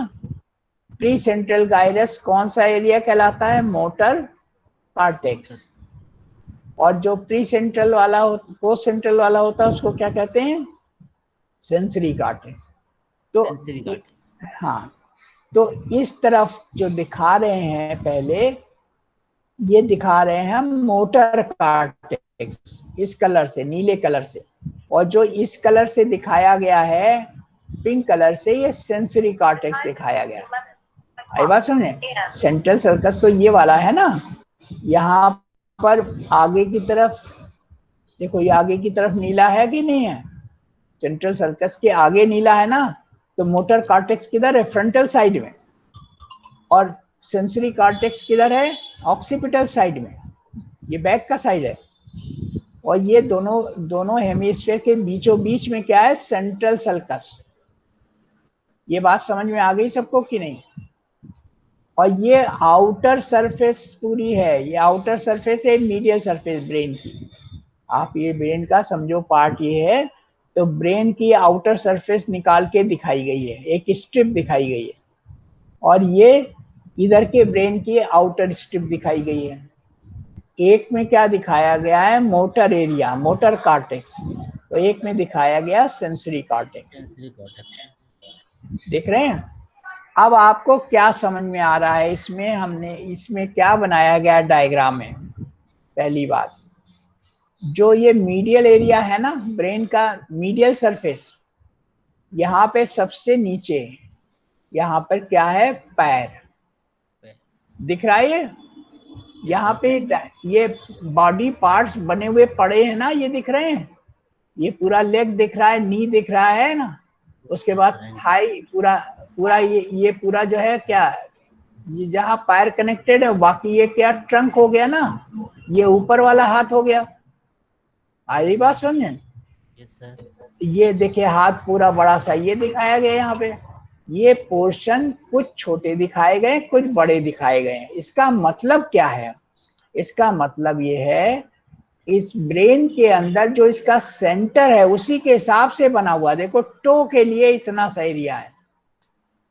प्री सेंट्रल गायरस कौन सा एरिया कहलाता है? Motor cortex. और जो प्री सेंट्रल वाला पोस्ट सेंट्रल वाला होता है उसको क्या कहते हैं? Sensory cortex. तो सेंसरी कार्ड। हाँ, तो इस तरफ जो दिखा रहे हैं पहले, ये दिखा रहे हैं हम मोटर कॉर्टेक्स इस कलर से, नीले कलर से। और जो इस कलर से दिखाया गया है पिंक कलर से, ये सेंसरी कॉर्टेक्स दिखाया गया है। आई बात समझे? सेंट्रल सर्कस तो ये वाला है ना, यहाँ पर आगे की तरफ देखो, ये आगे की तरफ नीला है कि नहीं है? सेंट्रल सर्कस के आगे नीला है ना, तो मोटर कॉर्टेक्स किधर है? फ्रंटल साइड में। और सेंसरी कॉर्टेक्स किधर है? ऑक्सीपिटल साइड में, ये बैक का साइड है। और ये दोनों हेमिस्फीयर के बीचों बीच में क्या है? Central sulcus. ये बात समझ में आ गई सबको कि नहीं? और ये आउटर सरफेस पूरी है, ये आउटर सरफेस है मीडियल सरफेस ब्रेन की। आप ये ब्रेन का समझो पार्ट ये है, तो ब्रेन की आउटर सरफेस निकाल के दिखाई गई है, एक स्ट्रिप दिखाई गई है। और ये इधर के ब्रेन की आउटर स्ट्रिप दिखाई गई है। एक में क्या दिखाया गया है? Motor area, motor cortex. तो एक में दिखाया गया सेंसरी कॉर्टेक्स। Sensory cortex. देख रहे हैं? अब आपको क्या समझ में आ रहा है इसमें? हमने इसमें क्या बनाया गया डायग्राम में? पहली बात, जो ये मीडियल एरिया है ना ब्रेन का, मीडियल सरफेस, यहाँ पे सबसे नीचे, यहाँ पर क्या है? पैर दिख रहा है। ये यहाँ पे ये बॉडी पार्ट्स बने हुए पड़े हैं ना, ये दिख रहे हैं। ये पूरा लेग दिख रहा है, नी दिख रहा है ना। उसके बाद थाई, पूरा पूरा ये पूरा जो है क्या, ये जहाँ पैर कनेक्टेड है, बाकी ये क्या ट्रंक हो गया ना, ये ऊपर वाला हाथ हो गया। आई बात समझे? Yes sir. ये देखिए हाथ पूरा बड़ा सा ये दिखाया गया यहाँ पे। ये पोर्शन कुछ छोटे दिखाए गए, कुछ बड़े दिखाए गए। इसका मतलब क्या है? इसका मतलब ये है, इस ब्रेन के अंदर जो इसका सेंटर है उसी के हिसाब से बना हुआ। देखो, टो के लिए इतना सा एरिया है,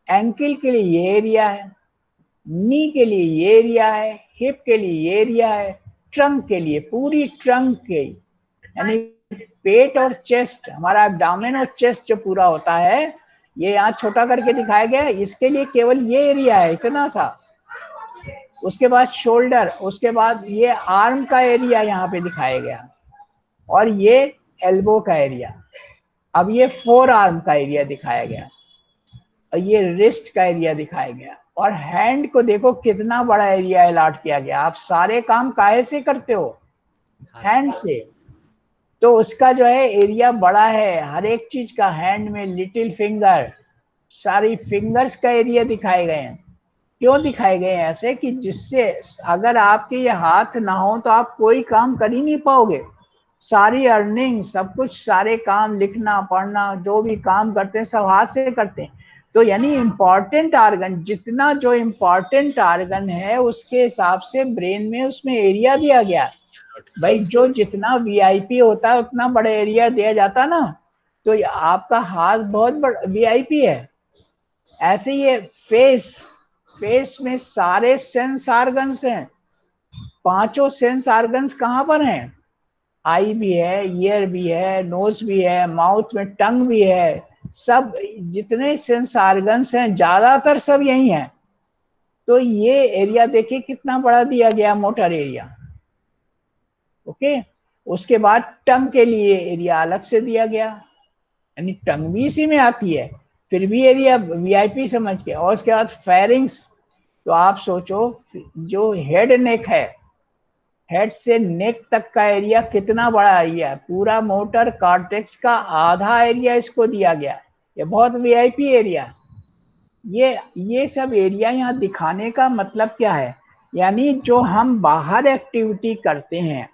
एंकल के लिए ये एरिया है, नी के लिए ये एरिया है, हिप के लिए ये एरिया है, ट्रंक के लिए, पूरी ट्रंक के, यानी पेट और चेस्ट, हमारा एब्डोमेन और चेस्ट जो पूरा होता है, ये यहाँ छोटा करके दिखाया गया है, इसके लिए केवल ये एरिया है, इतना सा। उसके बाद शोल्डर, उसके बाद ये आर्म का एरिया यहाँ पे दिखाया गया, और ये एल्बो का एरिया। अब ये फोर आर्म का एरिया दिखाया गया, और ये रिस्ट का एरिया दिखाया गया। और हैंड को देखो कितना बड़ा एरिया अलॉट किया गया। आप सारे काम काहे से करते हो? हैंड से। तो उसका जो है एरिया बड़ा है हर एक चीज का। हैंड में लिटिल फिंगर, सारी फिंगर्स का एरिया दिखाए गए हैं। क्यों दिखाए गए हैं? ऐसे कि जिससे अगर आपके ये हाथ ना हो तो आप कोई काम कर ही नहीं पाओगे। सारी अर्निंग, सब कुछ, सारे काम, लिखना पढ़ना, जो भी काम करते हैं सब हाथ से करते हैं। तो यानी इम्पॉर्टेंट आर्गन, जितना जो इम्पॉर्टेंट आर्गन है उसके हिसाब से ब्रेन में उसमें एरिया दिया गया। भाई जो जितना वीआईपी होता है उतना बड़ा एरिया दिया जाता ना, तो आपका हाथ बहुत बड़ा वीआईपी है। ऐसे ये फेस में सारे सेंस आर्गन्स हैं। पांचों सेंस आर्गन्स कहाँ पर हैं? आई भी है, ईयर भी है, नोज भी है, माउथ में टंग भी है। सब जितने सेंस आर्गन्स हैं ज्यादातर सब यही हैं। तो ये एरिया देखिए कितना बड़ा दिया गया, मोटर एरिया। ओके। उसके बाद टंग के लिए एरिया अलग से दिया गया, यानी टंग भी इसी में आती है, फिर भी एरिया वीआईपी समझ के। और उसके बाद फेरिंग्स, तो आप सोचो जो हेड नेक है, हेड से नेक तक का एरिया कितना बड़ा एरिया है। पूरा मोटर कॉर्टेक्स का आधा एरिया इसको दिया गया। ये बहुत वीआईपी एरिया। ये सब एरिया यहाँ दिखाने का मतलब क्या है? यानी जो हम बाहर एक्टिविटी करते हैं,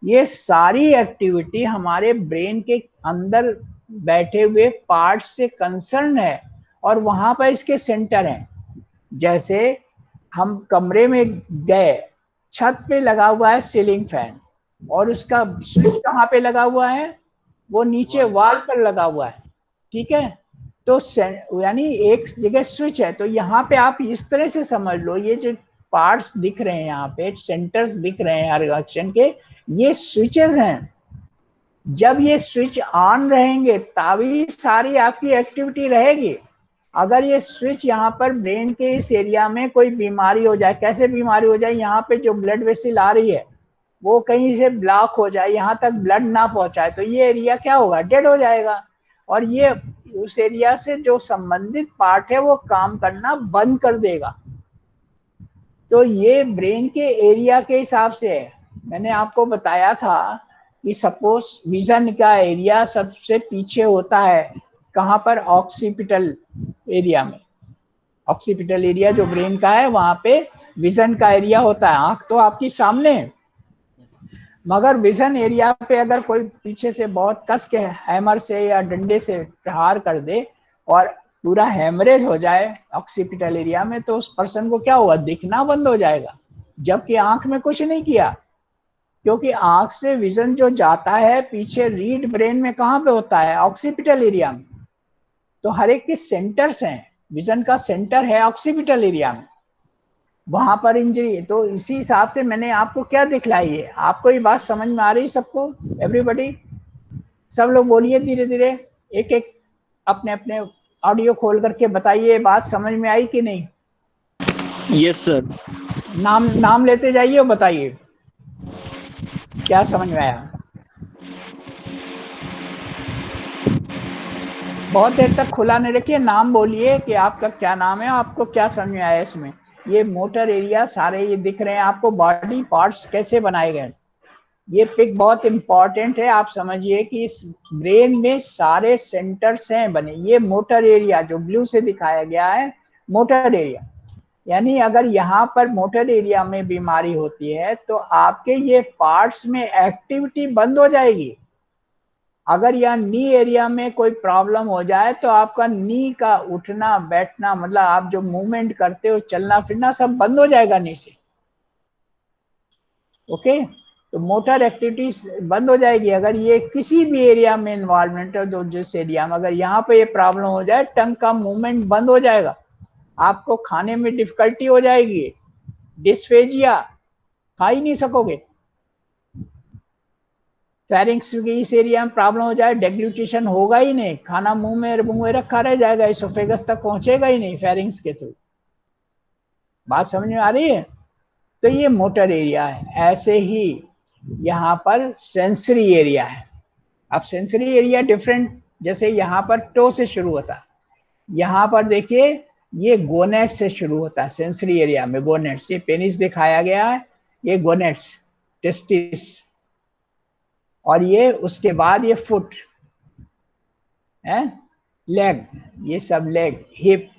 ये सारी एक्टिविटी हमारे ब्रेन के अंदर बैठे हुए पार्ट से कंसर्न है, और वहां पर इसके सेंटर हैं। जैसे हम कमरे में गए, छत पे लगा हुआ है सीलिंग फैन, और उसका स्विच कहाँ पे लगा हुआ है? वो नीचे वॉल पर लगा हुआ है। ठीक है। तो यानी एक जगह स्विच है, तो यहाँ पे आप इस तरह से समझ लो, ये जो पार्ट्स दिख रहे हैं यहाँ पे, सेंटर्स दिख रहे हैं हर एक्शन के, ये स्विचेस हैं। जब ये स्विच ऑन रहेंगे तभी सारी आपकी एक्टिविटी रहेगी। अगर ये स्विच यहाँ पर ब्रेन के इस एरिया में कोई बीमारी हो जाए, कैसे बीमारी हो जाए, यहाँ पे जो ब्लड वेसल आ रही है वो कहीं से ब्लॉक हो जाए, यहाँ तक ब्लड ना पहुंचाए, तो ये एरिया क्या होगा, डेड हो जाएगा। और ये उस एरिया से जो संबंधित पार्ट है वो काम करना बंद कर देगा। तो ये ब्रेन के एरिया के हिसाब से है। मैंने आपको बताया था कि सपोज विजन का एरिया सबसे पीछे होता है, कहाँ पर, ऑक्सीपिटल एरिया में। ऑक्सीपिटल एरिया जो ब्रेन का है वहां पे विजन का एरिया होता है। आंख तो आपकी सामने है, मगर विजन एरिया पे अगर कोई पीछे से बहुत कस के हैमर से या डंडे से प्रहार कर दे और पूरा हेमरेज हो जाए ऑक्सीपिटल एरिया में, तो उस पर्सन को क्या होगा, दिखना बंद हो जाएगा, जबकि आंख में कुछ नहीं किया। क्योंकि आंख से विजन जो जाता है पीछे रीड ब्रेन में कहाँ पे होता है, ऑक्सीपिटल एरिया में। तो हर एक के सेंटर्स हैं, विजन का सेंटर है ऑक्सीपिटल एरिया में, वहां पर इंजरी है। तो इसी हिसाब से मैंने आपको क्या दिखलाई है। आपको ये बात समझ में आ रही है सबको, एवरीबॉडी? सब लोग बोलिए धीरे धीरे, एक एक अपने अपने ऑडियो खोल करके बताइए, बात समझ में आई कि नहीं। Yes sir. नाम लेते जाइए और बताइए क्या समझ में आया। बहुत देर तक खुला नहीं रखिए, नाम बोलिए कि आपका क्या नाम है, आपको क्या समझ में आया इसमें। ये मोटर एरिया सारे ये दिख रहे हैं आपको, बॉडी पार्ट्स कैसे बनाए गए। ये पिक बहुत इंपॉर्टेंट है, आप समझिए कि इस ब्रेन में सारे सेंटर्स हैं बने। ये मोटर एरिया जो ब्लू से दिखाया गया है, मोटर एरिया, यानी अगर यहाँ पर मोटर एरिया में बीमारी होती है तो आपके ये पार्ट्स में एक्टिविटी बंद हो जाएगी। अगर यहाँ नी एरिया में कोई प्रॉब्लम हो जाए तो आपका नी का उठना बैठना, मतलब आप जो मूवमेंट करते हो, चलना फिरना, सब बंद हो जाएगा नी से। ओके, तो मोटर एक्टिविटीज बंद हो जाएगी अगर ये किसी भी एरिया में इन्वॉल्वमेंट है। तो जिस एरिया में अगर यहाँ पे ये प्रॉब्लम हो जाए, टंग का मूवमेंट बंद हो जाएगा, आपको खाने में डिफिकल्टी हो जाएगी, डिस्फेजिया, खा ही नहीं सकोगे। फेरिंक्स की इस एरिया में प्रॉब्लम हो जाए, डेग्लूटेशन होगा ही नहीं, खाना मुंह में रखा रह जाएगा, इसोफेगस तक पहुंचेगा ही नहीं फेरिंक्स के थ्रू। बात समझ में आ रही है। तो ये मोटर एरिया है। ऐसे ही यहाँ पर सेंसरी एरिया है। अब सेंसरी एरिया डिफरेंट, जैसे यहाँ पर टो से शुरू होता है, यहाँ पर देखिए ये गोनेट से शुरू होता है। सेंसरी एरिया में गोनेट्स, ये पेनिस दिखाया गया है, ये गोनेट्स, टेस्टिस, और ये उसके बाद ये फुट है, लेग, ये सब लेग, हिप,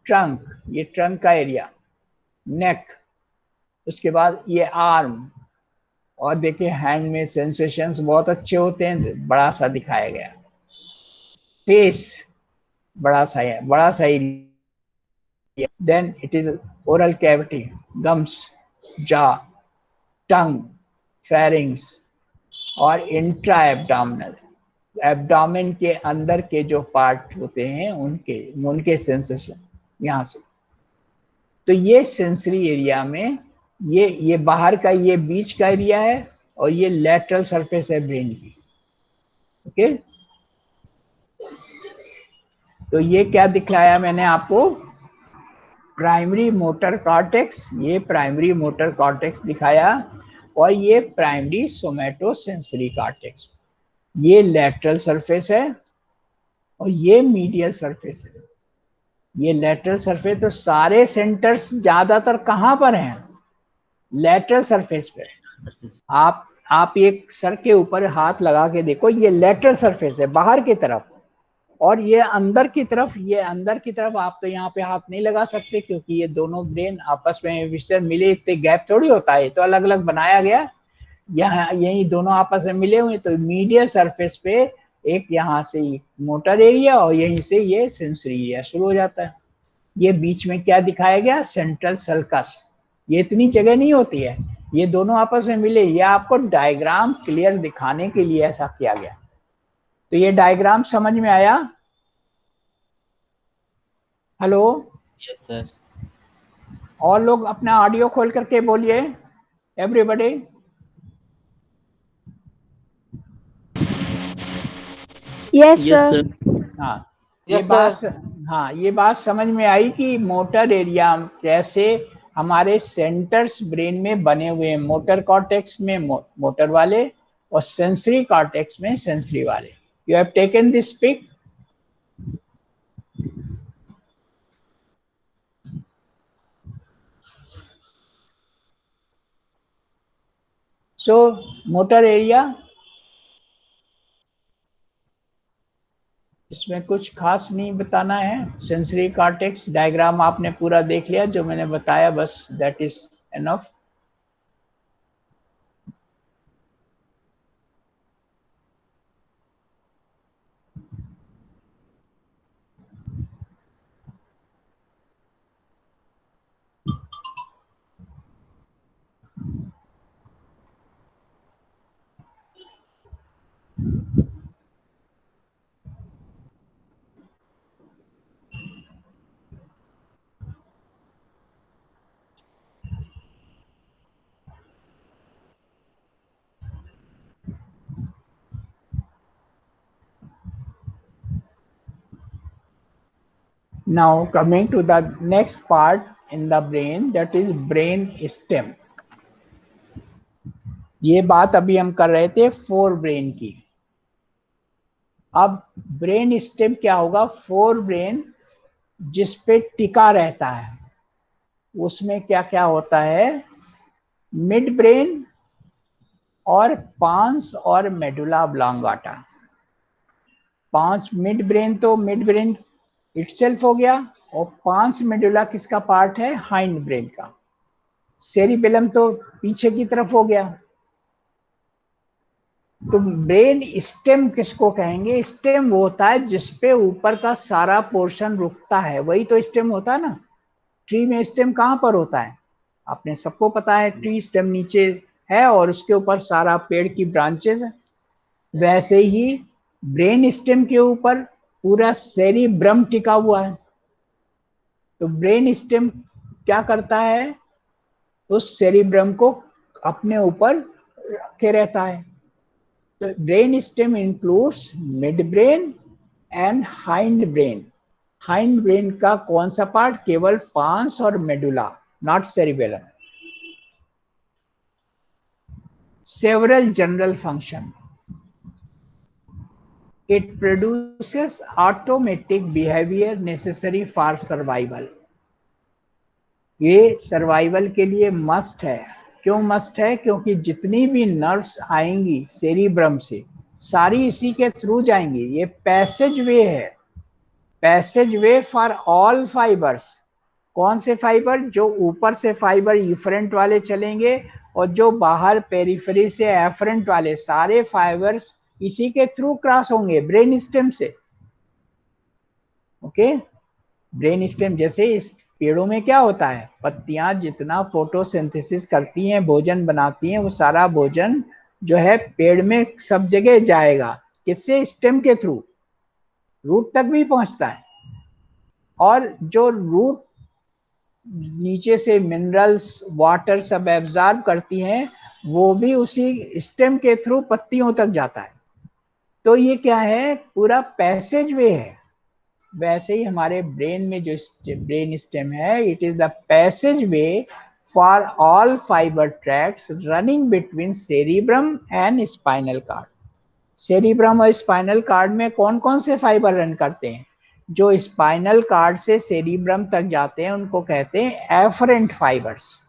ट्रंक, ये ट्रंक का एरिया, नेक, उसके बाद ये आर्म, और देखिए हैंड में सेंसेशंस बहुत अच्छे होते हैं, बड़ा सा दिखाया गया। फेस बड़ा सा है, बड़ा सा area. Then it is oral cavity, gums, jaw, tongue, pharynx, और इंट्रा एब्डोमिनल, एब्डोमेन के अंदर के जो पार्ट होते हैं उनके सेंसेशन यहाँ से। तो ये सेंसरी एरिया में ये बाहर का, ये बीच का एरिया है, और ये लैटरल सरफेस है ब्रेन की। ओके, तो ये क्या दिखलाया मैंने आपको, प्राइमरी मोटर कॉर्टेक्स, ये प्राइमरी मोटर कॉर्टेक्स दिखाया, और ये प्राइमरी सोमैटोसेंसरी कॉर्टेक्स, ये लैटरल सरफेस है, और ये मीडियल सरफेस है। ये लैटरल सरफेस, तो सारे सेंटर्स ज्यादातर कहाँ पर हैं, लैटरल सरफेस पे। आप एक सर के ऊपर हाथ लगा के देखो, ये लैटरल सरफेस है बाहर की तरफ, और ये अंदर की तरफ, ये अंदर की तरफ आप तो यहाँ पे हाथ नहीं लगा सकते, क्योंकि ये दोनों ब्रेन आपस में विषय मिले, इतने गैप थोड़ी होता है, तो अलग अलग बनाया गया, यहाँ यही दोनों आपस में मिले हुए। तो मीडियल सरफेस पे एक यहाँ से मोटर एरिया, और यहीं से ये सेंसरी एरिया शुरू हो जाता है। ये बीच में क्या दिखाया गया, सेंट्रल सल्कस, ये इतनी जगह नहीं होती है, ये दोनों आपस में मिले। ये आपको डायग्राम क्लियर दिखाने के लिए ऐसा किया गया। तो ये डायग्राम समझ में आया। Hello, yes sir. और लोग अपना ऑडियो खोल करके बोलिए, everybody. Yes Yes, sir. sir. हाँ, ये यस बात सर। हाँ, ये बात समझ में आई कि मोटर एरिया कैसे हमारे सेंटर्स ब्रेन में बने हुए हैं। मोटर कॉर्टेक्स में मोटर वाले और सेंसरी कॉर्टेक्स में सेंसरी वाले। You have taken this pic. सो मोटर एरिया, इसमें कुछ खास नहीं बताना है। सेंसरी कॉर्टेक्स डायग्राम आपने पूरा देख लिया, जो मैंने बताया, बस that is enough. Now coming to the next part in the brain, that is brain stem. ये बात अभी हम कर रहे थे फोर ब्रेन की। अब ब्रेन स्टेम क्या होगा? फोर ब्रेन जिस पे टिका रहता है, उसमें क्या क्या होता है? मिड ब्रेन और पांस और मेडुला ऑब्लांगाटा। पांच मिड ब्रेन तो मिड ब्रेन इटसेल्फ हो गया, और पांच मेडुला किसका पार्ट है? हाइंड ब्रेन का। सेरिबेलम तो पीछे की तरफ हो गया। तो ब्रेन स्टेम किसको कहेंगे? स्टेम वो होता है जिसपे ऊपर का सारा पोर्शन रुकता है, वही तो स्टेम होता है ना। ट्री में स्टेम कहाँ पर होता है? आपने सबको पता है, ट्री स्टेम नीचे है और उसके ऊपर सारा पेड़ की ब्रांचेस है। वैसे ही ब्रेन स्टेम के ऊपर पूरा सेरिब्रम टिका हुआ है। तो ब्रेन स्टेम क्या करता है? उस सेरिब्रम को अपने ऊपर रखे रहता है। तो brain stem includes mid brain and hind brain. Hind brain का कौन सा पार्ट? केवल पांस और medulla, not cerebellum. Several general function. It produces automatic behavior necessary for survival. ये सर्वाइवल के लिए मस्ट है। क्यों मस्ट है? क्योंकि जितनी भी नर्व्स आएंगी सेरिब्रम से, सारी इसी के थ्रू जाएंगी। ये पैसेज वे है, passage way for all fibres. कौन से फाइबर? जो ऊपर से फाइबर इफरेंट वाले चलेंगे, और जो बाहर पेरिफेरी से एफरेंट वाले, सारे फाइबर्स इसी के थ्रू क्रॉस होंगे, ब्रेन स्टेम से। Okay, brain stem. जैसे इस पेड़ों में क्या होता है? पत्तियां जितना फोटोसिंथेसिस करती हैं, भोजन बनाती हैं, वो सारा भोजन जो है पेड़ में सब जगह जाएगा। किससे? स्टेम के थ्रू। रूट तक भी पहुंचता है। और जो रूट नीचे से मिनरल्स, वाटर सब एब्जॉर्ब करती हैं, वो भी उसी स्टेम के थ्रू पत्तियों तक जाता है। तो ये क्या है? पूरा पैसेज वे है। वैसे ही हमारे ब्रेन में जो ब्रेन स्टेम है, it is the passage way for all fibre tracts running between cerebrum and spinal cord. Cerebrum और स्पाइनल कार्ड में कौन कौन से फाइबर रन करते हैं? जो स्पाइनल कार्ड से सेरिब्रम तक जाते हैं उनको कहते हैं एफरेंट फाइबर्स,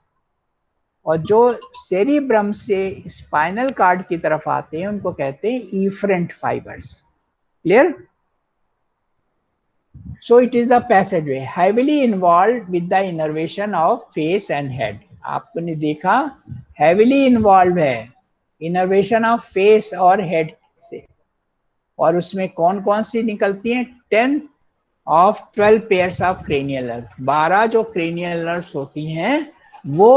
और जो सेरिब्रम से स्पाइनल कार्ड की तरफ आते हैं उनको कहते हैं efferent fibres. Clear? So it is the passageway heavily involved with the innervation of face and head. आपने देखा heavily involved है innervation of face और head से। और उसमें कौन कौन सी निकलती हैं? 10 of 12 pairs of cranial nerves। 12 जो cranial nerves होती हैं, वो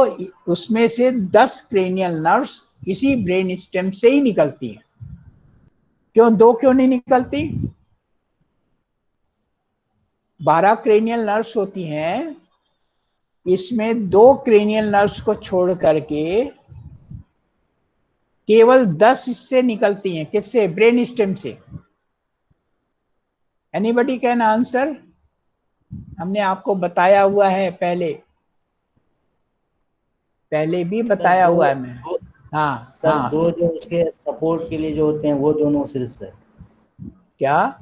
उसमें से 10 cranial nerves इसी ब्रेन स्टेम से ही निकलती हैं। क्यों? 2 क्यों नहीं निकलती? 12 क्रेनियल नर्व्स होती हैं, इसमें 2 क्रेनियल नर्व्स को छोड़ करके केवल 10 इससे निकलती हैं। किससे? ब्रेन स्टेम से। Anybody can answer? हमने आपको बताया हुआ है, पहले भी सर बताया दो हुआ है मैं। दो हाँ सर हाँ। दो जो उसके सपोर्ट के लिए जो होते हैं वो दोनों सिर्फ सर, क्या?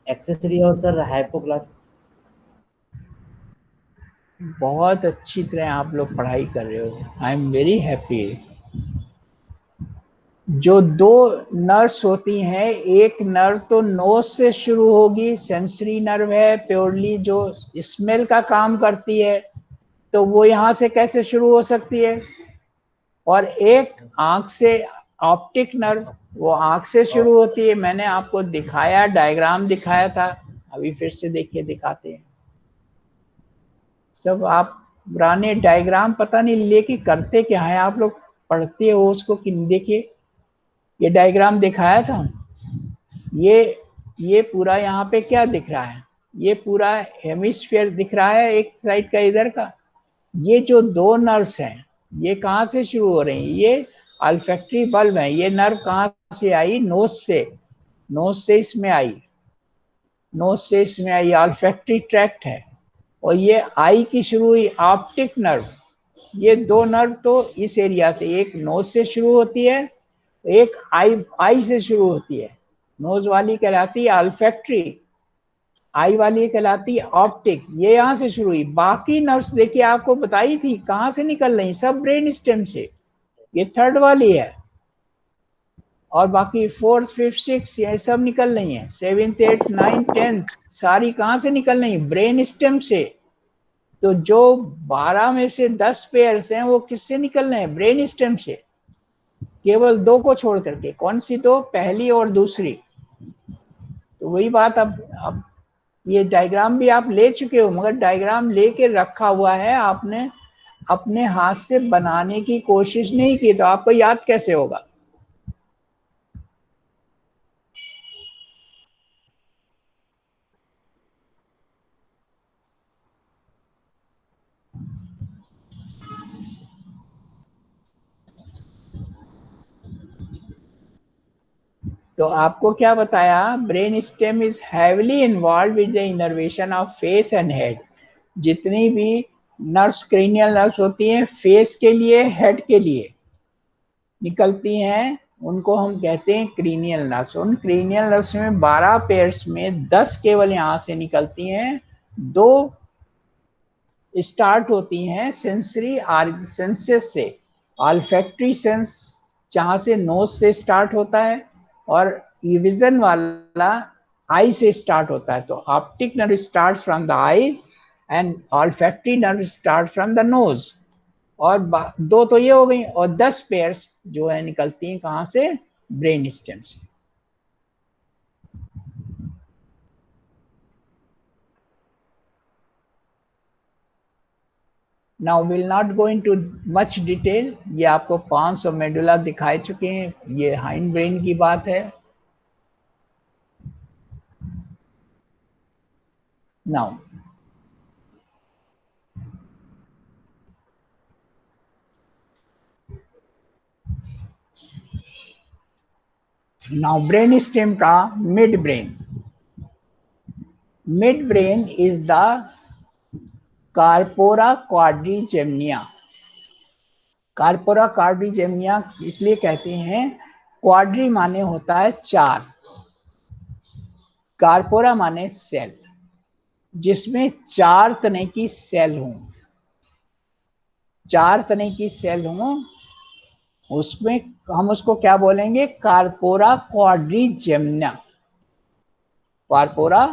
एक्सेसरी और सर हाइपोक्लास। बहुत अच्छी तरह आप लोग पढ़ाई कर रहे हो, आई एम वेरी हैप्पी। जो 2 नर्व्स होती हैं, एक नर्व तो नोज से शुरू होगी, सेंसरी नर्व है, प्योरली जो स्मेल का काम करती है, तो वो यहाँ से कैसे शुरू हो सकती है? और एक आंख से, ऑप्टिक नर्व, वो आंख से शुरू होती है। मैंने आपको दिखाया, डायग्राम दिखाया था, अभी फिर से देखिए, दिखाते हैं। सब आप पुराने डायग्राम पता नहीं लेके करते क्या है आप लोग, पढ़ते हो उसको कि नहीं? देखिए, ये डायग्राम दिखाया था। ये पूरा यहाँ पे क्या दिख रहा है? ये पूरा हेमिस्फीयर दिख रहा है, एक साइड का, इधर का। ये जो 2 नर्व्स हैं, ये कहाँ से शुरू हो रही हैं? ये अल्फैक्टरी बल्ब है। ये नर्व कहाँ से आई? नोज से। नोज से इसमें आई, नोज से इसमें आई, अल्फैक्टरी ट्रैक्ट है। और ये आई की शुरू हुई ऑप्टिक नर्व। ये 2 नर्व तो इस एरिया से, एक नोज से शुरू होती है, एक आई से शुरू होती है। नोज वाली कहलाती है अल्फैक्टरी, आई वाली कहलाती है ऑप्टिक। ये यहाँ से शुरू हुई। बाकी नर्व्स देखिए, आपको बताई थी कहाँ से निकल रही, सब ब्रेन स्टेम से। ये थर्ड वाली है, और बाकी फोर्थ, फिफ्थ, सिक्स, ये सब निकल रही है। सेवेंथ, एट, नाइन, टेंथ, सारी कहाँ से निकल रही है? ब्रेन स्टेम से। तो जो 12 में से 10 पेयर्स हैं, वो किससे निकल रहे हैं? ब्रेन स्टेम से। केवल 2 को छोड़ करके। कौन सी 2? पहली और दूसरी। तो वही बात। अब ये डायग्राम भी आप ले चुके हो, मगर डायग्राम लेके रखा हुआ है आपने, अपने हाथ से बनाने की कोशिश नहीं की, तो आपको याद कैसे होगा? तो आपको क्या बताया? Brain stem is heavily involve with the innervation of face and head. जितनी भी नर्व्स, क्रेनियल नर्व्स होती हैं, फेस के लिए, हेड के लिए निकलती हैं, उनको हम कहते हैं क्रेनियल नर्व्स। उन क्रेनियल नर्व्स में 12 पेयर्स में 10 केवल यहाँ से निकलती हैं। 2 स्टार्ट होती हैं सेंसरी सेंसेस से। ऑल्फैक्टरी सेंस जहाँ से नोज से स्टार्ट होता है, और विजन वाला आई से स्टार्ट होता है। तो optic nerve starts from the I, and olfactory nerve start from the nose. और 2 तो ये हो गई, और 10 पेयर्स जो है निकलती हैं कहाँ से? ब्रेन स्टेम से। Now will not go into much detail. ये आपको 500 मेडुला दिखाए चुके हैं, ये हाइंड ब्रेन की बात है। नाउ ब्रेन स्टेम का midbrain. Midbrain is the corpora quadrigemina. Corpora quadrigemina इसलिए कहते हैं, क्वाड्री माने होता है 4, कार्पोरा माने सेल, जिसमें 4 तरह की सेल हों। 4 तरह की सेल हों, उसमें हम उसको क्या बोलेंगे? Corpora quadrigemina. Corpora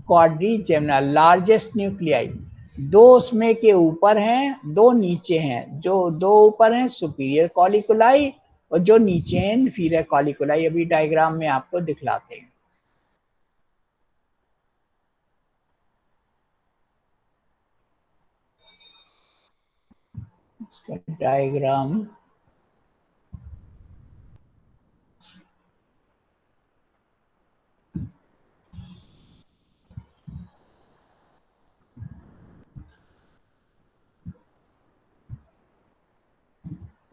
quadrigemina, largest nuclei. 2 उसमें के ऊपर हैं, 2 नीचे हैं। जो 2 ऊपर हैं सुपीरियर कॉलिकुलाई, और जो नीचे हैं इन्फीरियर कॉलिकुलाई। अभी डायग्राम में आपको दिखलाते हैं। इसका डायग्राम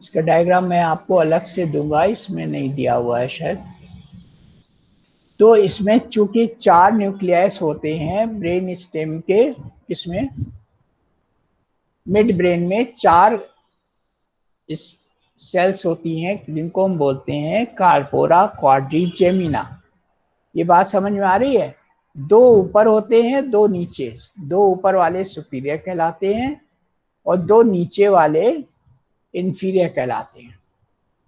इसका डायग्राम मैं आपको अलग से दूंगा, इसमें नहीं दिया हुआ है शायद। तो इसमें चूंकि 4 न्यूक्लियस होते हैं ब्रेन स्टेम के, इसमें मिड ब्रेन में 4 इस सेल्स होती हैं जिनको हम बोलते हैं कार्पोरा क्वाड्रिजेमिना। ये बात समझ में आ रही है? 2 ऊपर होते हैं, 2 नीचे। 2 ऊपर वाले सुपीरियर कहलाते हैं और 2 नीचे वाले इंफीरियर कहलाते हैं।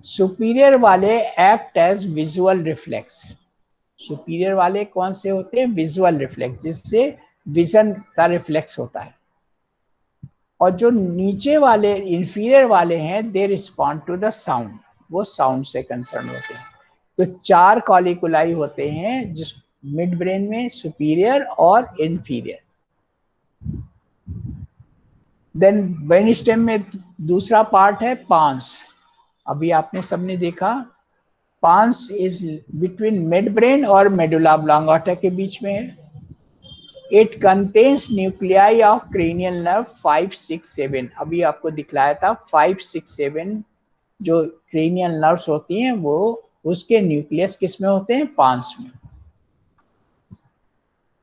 सुपीरियर वाले act as visual reflex. Superior वाले कौन से होते हैं? विजुअल रिफ्लेक्स, जिससे विजन का रिफ्लेक्स होता है। और जो नीचे वाले इंफीरियर वाले हैं, they respond to the sound, वो साउंड से कंसर्न होते हैं। तो 4 कॉलिकुलाई होते हैं जिस मिड ब्रेन में, सुपीरियर और इंफीरियर। देन ब्रेन स्टेम में दूसरा पार्ट है पांस। अभी आपने सबने देखा, pons is between midbrain और मेडुला ऑब्लांगेटा के बीच में है। It contains nuclei of cranial nerve 5, 6, 7। अभी आपको दिखलाया था 5, 6, 7 जो क्रेनियल नर्व्स होती हैं वो उसके न्यूक्लियस किस में होते हैं? पांस में।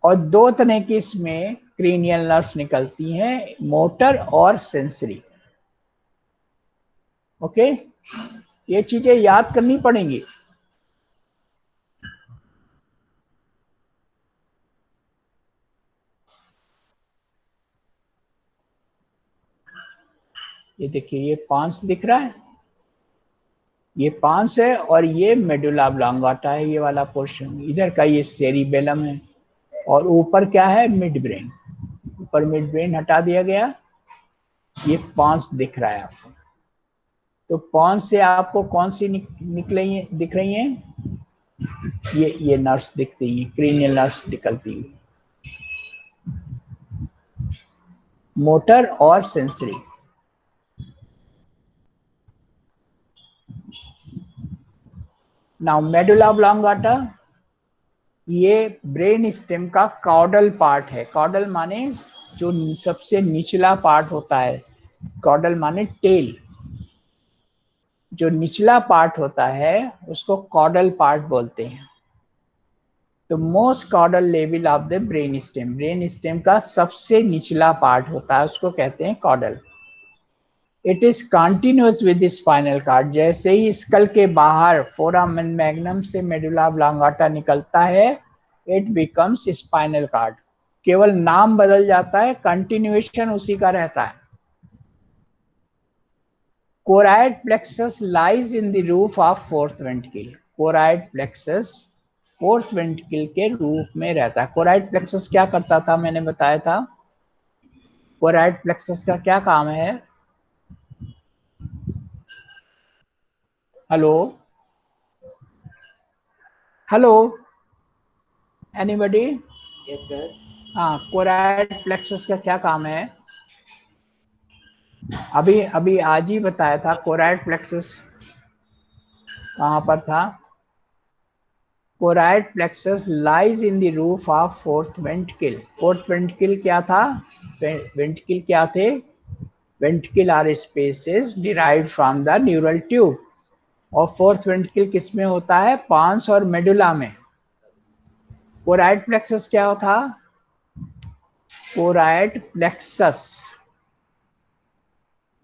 और 2 तरह की इसमें क्रेनियल नर्व्स निकलती हैं, मोटर और सेंसरी। ओके, ये चीजें याद करनी पड़ेंगी। ये देखिए, ये पांस दिख रहा है, ये पांस है और ये मेडुला ऑब्लांगेटा है, ये वाला पोर्शन। इधर का ये सेरिबेलम है और ऊपर क्या है? Mid brain. ऊपर मिड ब्रेन हटा दिया गया, ये पांस दिख रहा है आपको। तो पांस से आपको कौन सी दिख रही हैं? ये नर्व्स दिखती हैं, क्रेनियल नर्व्स निकलती हैं, मोटर और सेंसरी। नाउ मेडुला ऑब्लांगेटा, ये ब्रेन स्टेम का कॉडल पार्ट है। कॉडल माने जो सबसे निचला पार्ट होता है, कॉडल माने टेल। जो निचला पार्ट होता है उसको कॉडल पार्ट बोलते हैं। तो most caudal level of the brain stem, brain stem का सबसे निचला पार्ट होता है, उसको कहते हैं caudal. It is continuous with spinal cord. जैसे ही स्कल के बाहर फोरामेन मैग्नम से मेडुला ऑब्लांगेटा निकलता है, इट बिकम्स स्पाइनल कार्ड। केवल नाम बदल जाता है, कंटिन्यूएशन उसी का रहता है। Choroid plexus lies in the roof of fourth ventricle. Choroid plexus fourth ventricle के रूप में रहता है। कोराइड प्लेक्सस क्या करता था? मैंने बताया था कोराइड प्लेक्सस का क्या काम है। Hello hello, anybody? Yes sir. हाँ, कोराइड प्लेक्सस का क्या काम है? अभी अभी आज ही बताया था। कोराइड प्लेक्सस कहाँ पर था? Choroid plexus lies in the roof of fourth ventricle. Fourth ventricle क्या था? वेंट्रिकल क्या थे? Ventricle are spaces derived from the neural tube. और फोर्थ वेंट्रिकल किस में होता है? पांस और मेडुला में। कोराइड प्लेक्सस क्या था? कोराइड प्लेक्सस,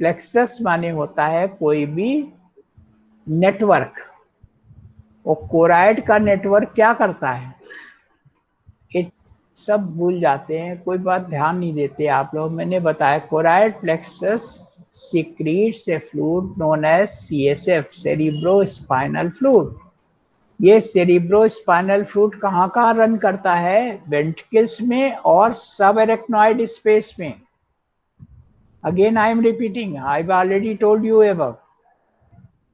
प्लेक्सस माने होता है कोई भी नेटवर्क। और कोराइड का नेटवर्क क्या करता है? इट सब भूल जाते हैं, कोई बात ध्यान नहीं देते आप लोग। मैंने बताया choroid plexus secretes a fluid known as CSF, cerebro spinal fluid. ये सेरिब्रो स्पाइनल फ्लूइड कहाँ कहाँ रन करता है? वेंट्रिकल्स में और सब एरेक्नॉइड स्पेस में। Again I am repeating, I've already told you above.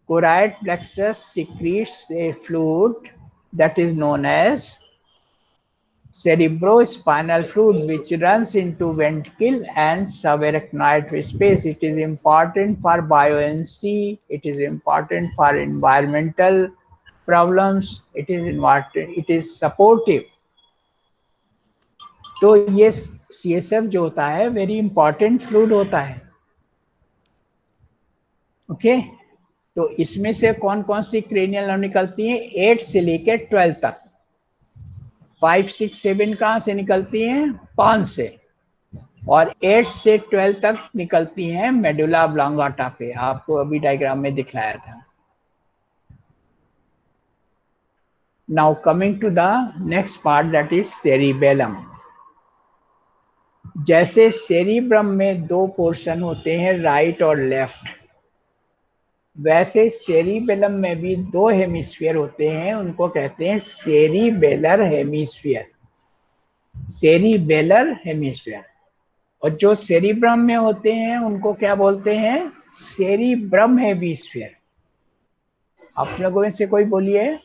Choroid plexus secretes a fluid that is known as cerebrospinal fluid, which runs into ventricle and subarachnoid space. It is important for buoyancy, it is important for environmental problems, it is supportive. तो ये CSF जो होता है वेरी इंपॉर्टेंट फ्लूइड होता है। ओके, तो इसमें से कौन कौन सी क्रेनियल नर्व निकलती हैं? 8 से लेकर 12 तक। 5, 6, 7 कहाँ से निकलती हैं? पान से। और 8 से 12 तक निकलती हैं मेडुला ऑब्लांगाटा पे, आपको अभी डायग्राम में दिखाया था। Now coming to the next part, that is cerebellum. जैसे सेरिब्रम में 2 पोर्शन होते हैं, राइट और लेफ्ट, वैसे सेरिबेलम में भी 2 हेमिस्फीयर होते हैं, उनको कहते हैं सेरिबेलर हेमिस्फीयर। Cerebellar hemisphere. और जो सेरिब्रम में होते हैं उनको क्या बोलते हैं? Cerebrum hemisphere. आप लोगों में से कोई बोलिए।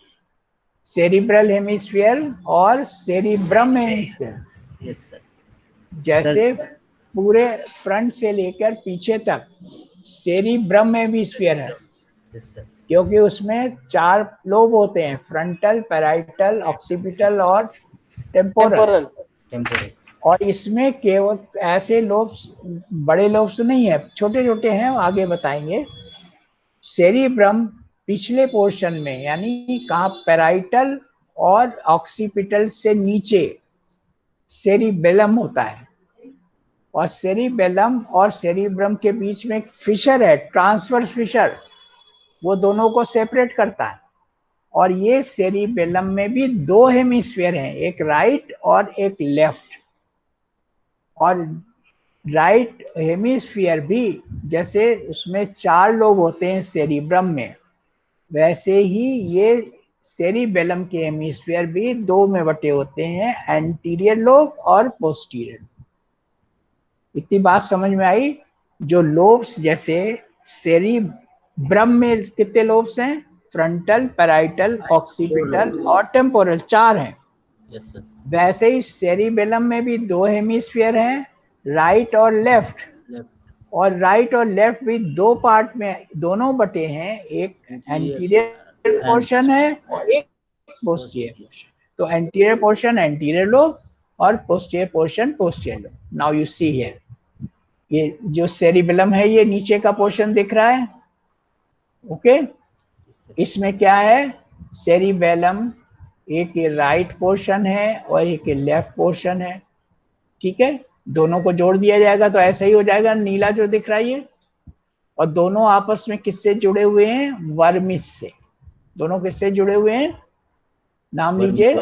सेरिब्रल हेमिस्फीयर और सेरिब्रम हेमिस्फीयर। Yes sir. जैसे पूरे फ्रंट से लेकर पीछे तक सेरिब्रम हेमिस्फीयर है, यस सर। क्योंकि उसमें 4 लोब होते हैं, फ्रंटल, पैराइटल, ऑक्सीपिटल और टेम्पोरल। टेम्पोरल। और इसमें केवल ऐसे लोब्स, बड़े लोब्स नहीं है, छोटे छोटे हैं, आगे बताएंगे। सेरिब्रम पिछले पोर्शन में, यानी कहाँ? पैराइटल और ऑक्सीपिटल से नीचे सेरिबेलम होता है। और सेरिबेलम और सेरिब्रम के बीच में एक फिशर है, ट्रांसवर्स फिशर, वो दोनों को सेपरेट करता है। और ये सेरिबेलम में भी 2 हेमिस्फीयर हैं, एक राइट और एक लेफ्ट। और राइट हेमिस्फीयर भी, जैसे उसमें 4 लोब होते हैं सेरिब्रम में, वैसे ही ये सेरिबेलम के हेमिस्फीयर भी 2 में बटे होते हैं, एंटीरियर लोब और पोस्टीरियर। इतनी बात समझ में आई? जो लोब्स, जैसे सेरिब्रम में कितने लोब्स हैं? फ्रंटल, पैराइटल, ऑक्सीपिटल और टेम्पोरल, 4 हैं। Yes sir. वैसे ही सेरिबेलम में भी 2 हेमिस्फीयर हैं, राइट और लेफ्ट। और राइट और लेफ्ट भी 2 पार्ट में दोनों बटे हैं, एक एंटीरियर पोर्शन है और एक पोस्टीरियर पोर्शन। तो एंटीरियर पोर्शन एंटीरियर लोब और posterior portion posterior lobe. Now you see here, ये जो सेरिबेलम है, ये नीचे का पोर्शन दिख रहा है, ओके। इसमें क्या है? सेरिबेलम एक राइट पोर्शन है और एक लेफ्ट पोर्शन है, ठीक है। दोनों को जोड़ दिया जाएगा तो ऐसा ही हो जाएगा, नीला जो दिख रहा है ये। और दोनों आपस में किससे जुड़े हुए हैं? वर्मिस से। दोनों किससे जुड़े हुए हैं? नाम लीजिए।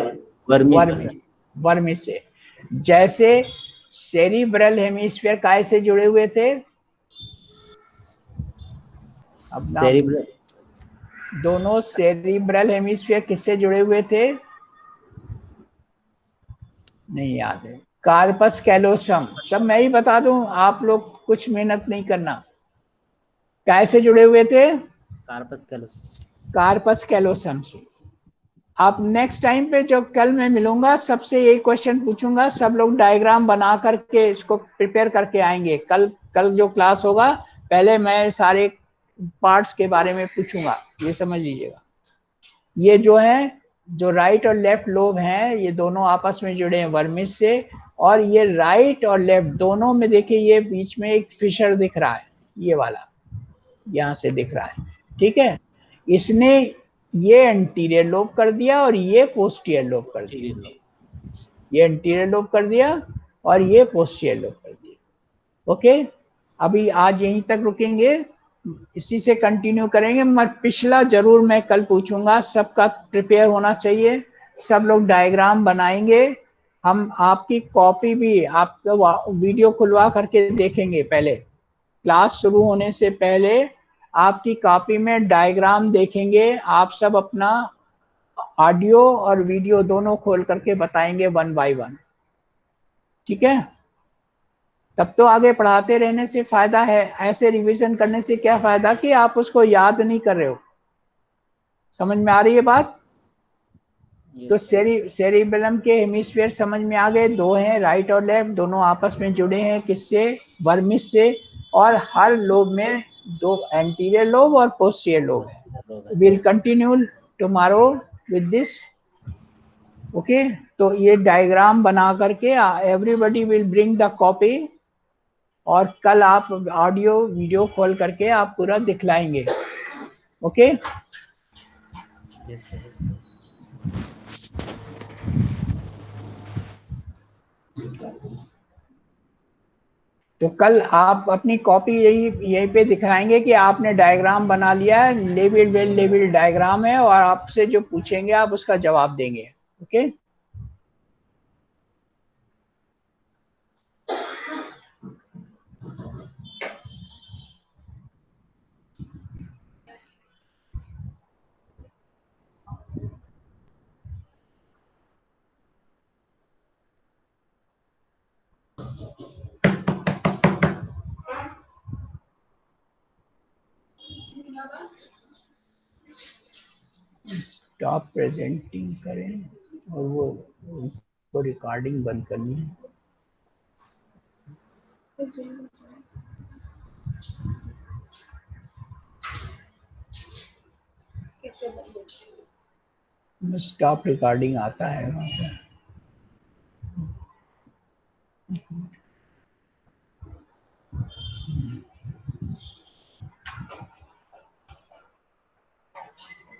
वर्मिस। वर्मिस से। जैसे सेरिब्रल हेमिस्फीयर काय से जुड़े हुए थे? अब नाम, दोनों सेरिब्रल हेमिस्फीयर किससे जुड़े हुए थे? नहीं याद है। Corpus callosum. सब मैं ही बता दूं, आप लोग कुछ मेहनत नहीं करना। कैसे जुड़े हुए थे? Corpus callosum. कार्पस कैलोसम से। आप नेक्स्ट टाइम पे जो कल मैं मिलूंगा, सबसे यही क्वेश्चन पूछूंगा, सब लोग डायग्राम बना करके इसको प्रिपेयर करके आएंगे। कल जो क्लास होगा, पहले मैं सारे पार्ट्स के बारे में पूछूंगा, ये समझ लीजिएगा। ये जो है, जो राइट और लेफ्ट लोब हैं, ये दोनों आपस में जुड़े हैं वर्मिस से। और ये राइट और लेफ्ट दोनों में देखिए, ये बीच में एक फिशर दिख रहा है, ये वाला यहाँ से दिख रहा है, ठीक है। इसने ये एंटीरियर लोब कर दिया और ये पोस्टीरियर लोब कर दिया। ये एंटीरियर लोब कर दिया और ये पोस्टीरियर लोब कर दिया, ओके। अभी आज यहीं तक रुकेंगे, इसी से कंटिन्यू करेंगे। मगर पिछला जरूर मैं कल पूछूंगा, सबका प्रिपेयर होना चाहिए। सब लोग डायग्राम बनाएंगे। हम आपकी कॉपी भी, आपका वीडियो खुलवा करके देखेंगे। पहले क्लास शुरू होने से पहले आपकी कॉपी में डायग्राम देखेंगे। आप सब अपना ऑडियो और वीडियो दोनों खोल करके बताएंगे 1 बाय 1, ठीक है। तब तो आगे पढ़ाते रहने से फायदा है, ऐसे रिवीजन करने से क्या फायदा कि आप उसको याद नहीं कर रहे हो। समझ में आ रही है बात? तो सेरिबेलम के हेमिस्फीयर समझ में आ गए, 2 हैं, राइट और लेफ्ट, दोनों आपस में जुड़े हैं किससे? वर्मिस से। और हर लोब में 2 एंटीरियर लोब और पोस्टीरियर लोब है। Will continue tomorrow with this, okay. तो ये डायग्राम बना करके everybody will bring the copy, और कल आप ऑडियो वीडियो कॉल करके आप पूरा दिखलाएंगे, ओके। Yes sir. तो कल आप अपनी कॉपी यहीं पे दिखाएंगे कि आपने डायग्राम बना लिया है, लेवल वेल लेवल डायग्राम है, और आपसे जो पूछेंगे आप उसका जवाब देंगे। ओके। स्टॉप प्रेजेंटिंग करें और वो रिकॉर्डिंग बंद करनी है। स्टॉप रिकॉर्डिंग आता है वहाँ पे।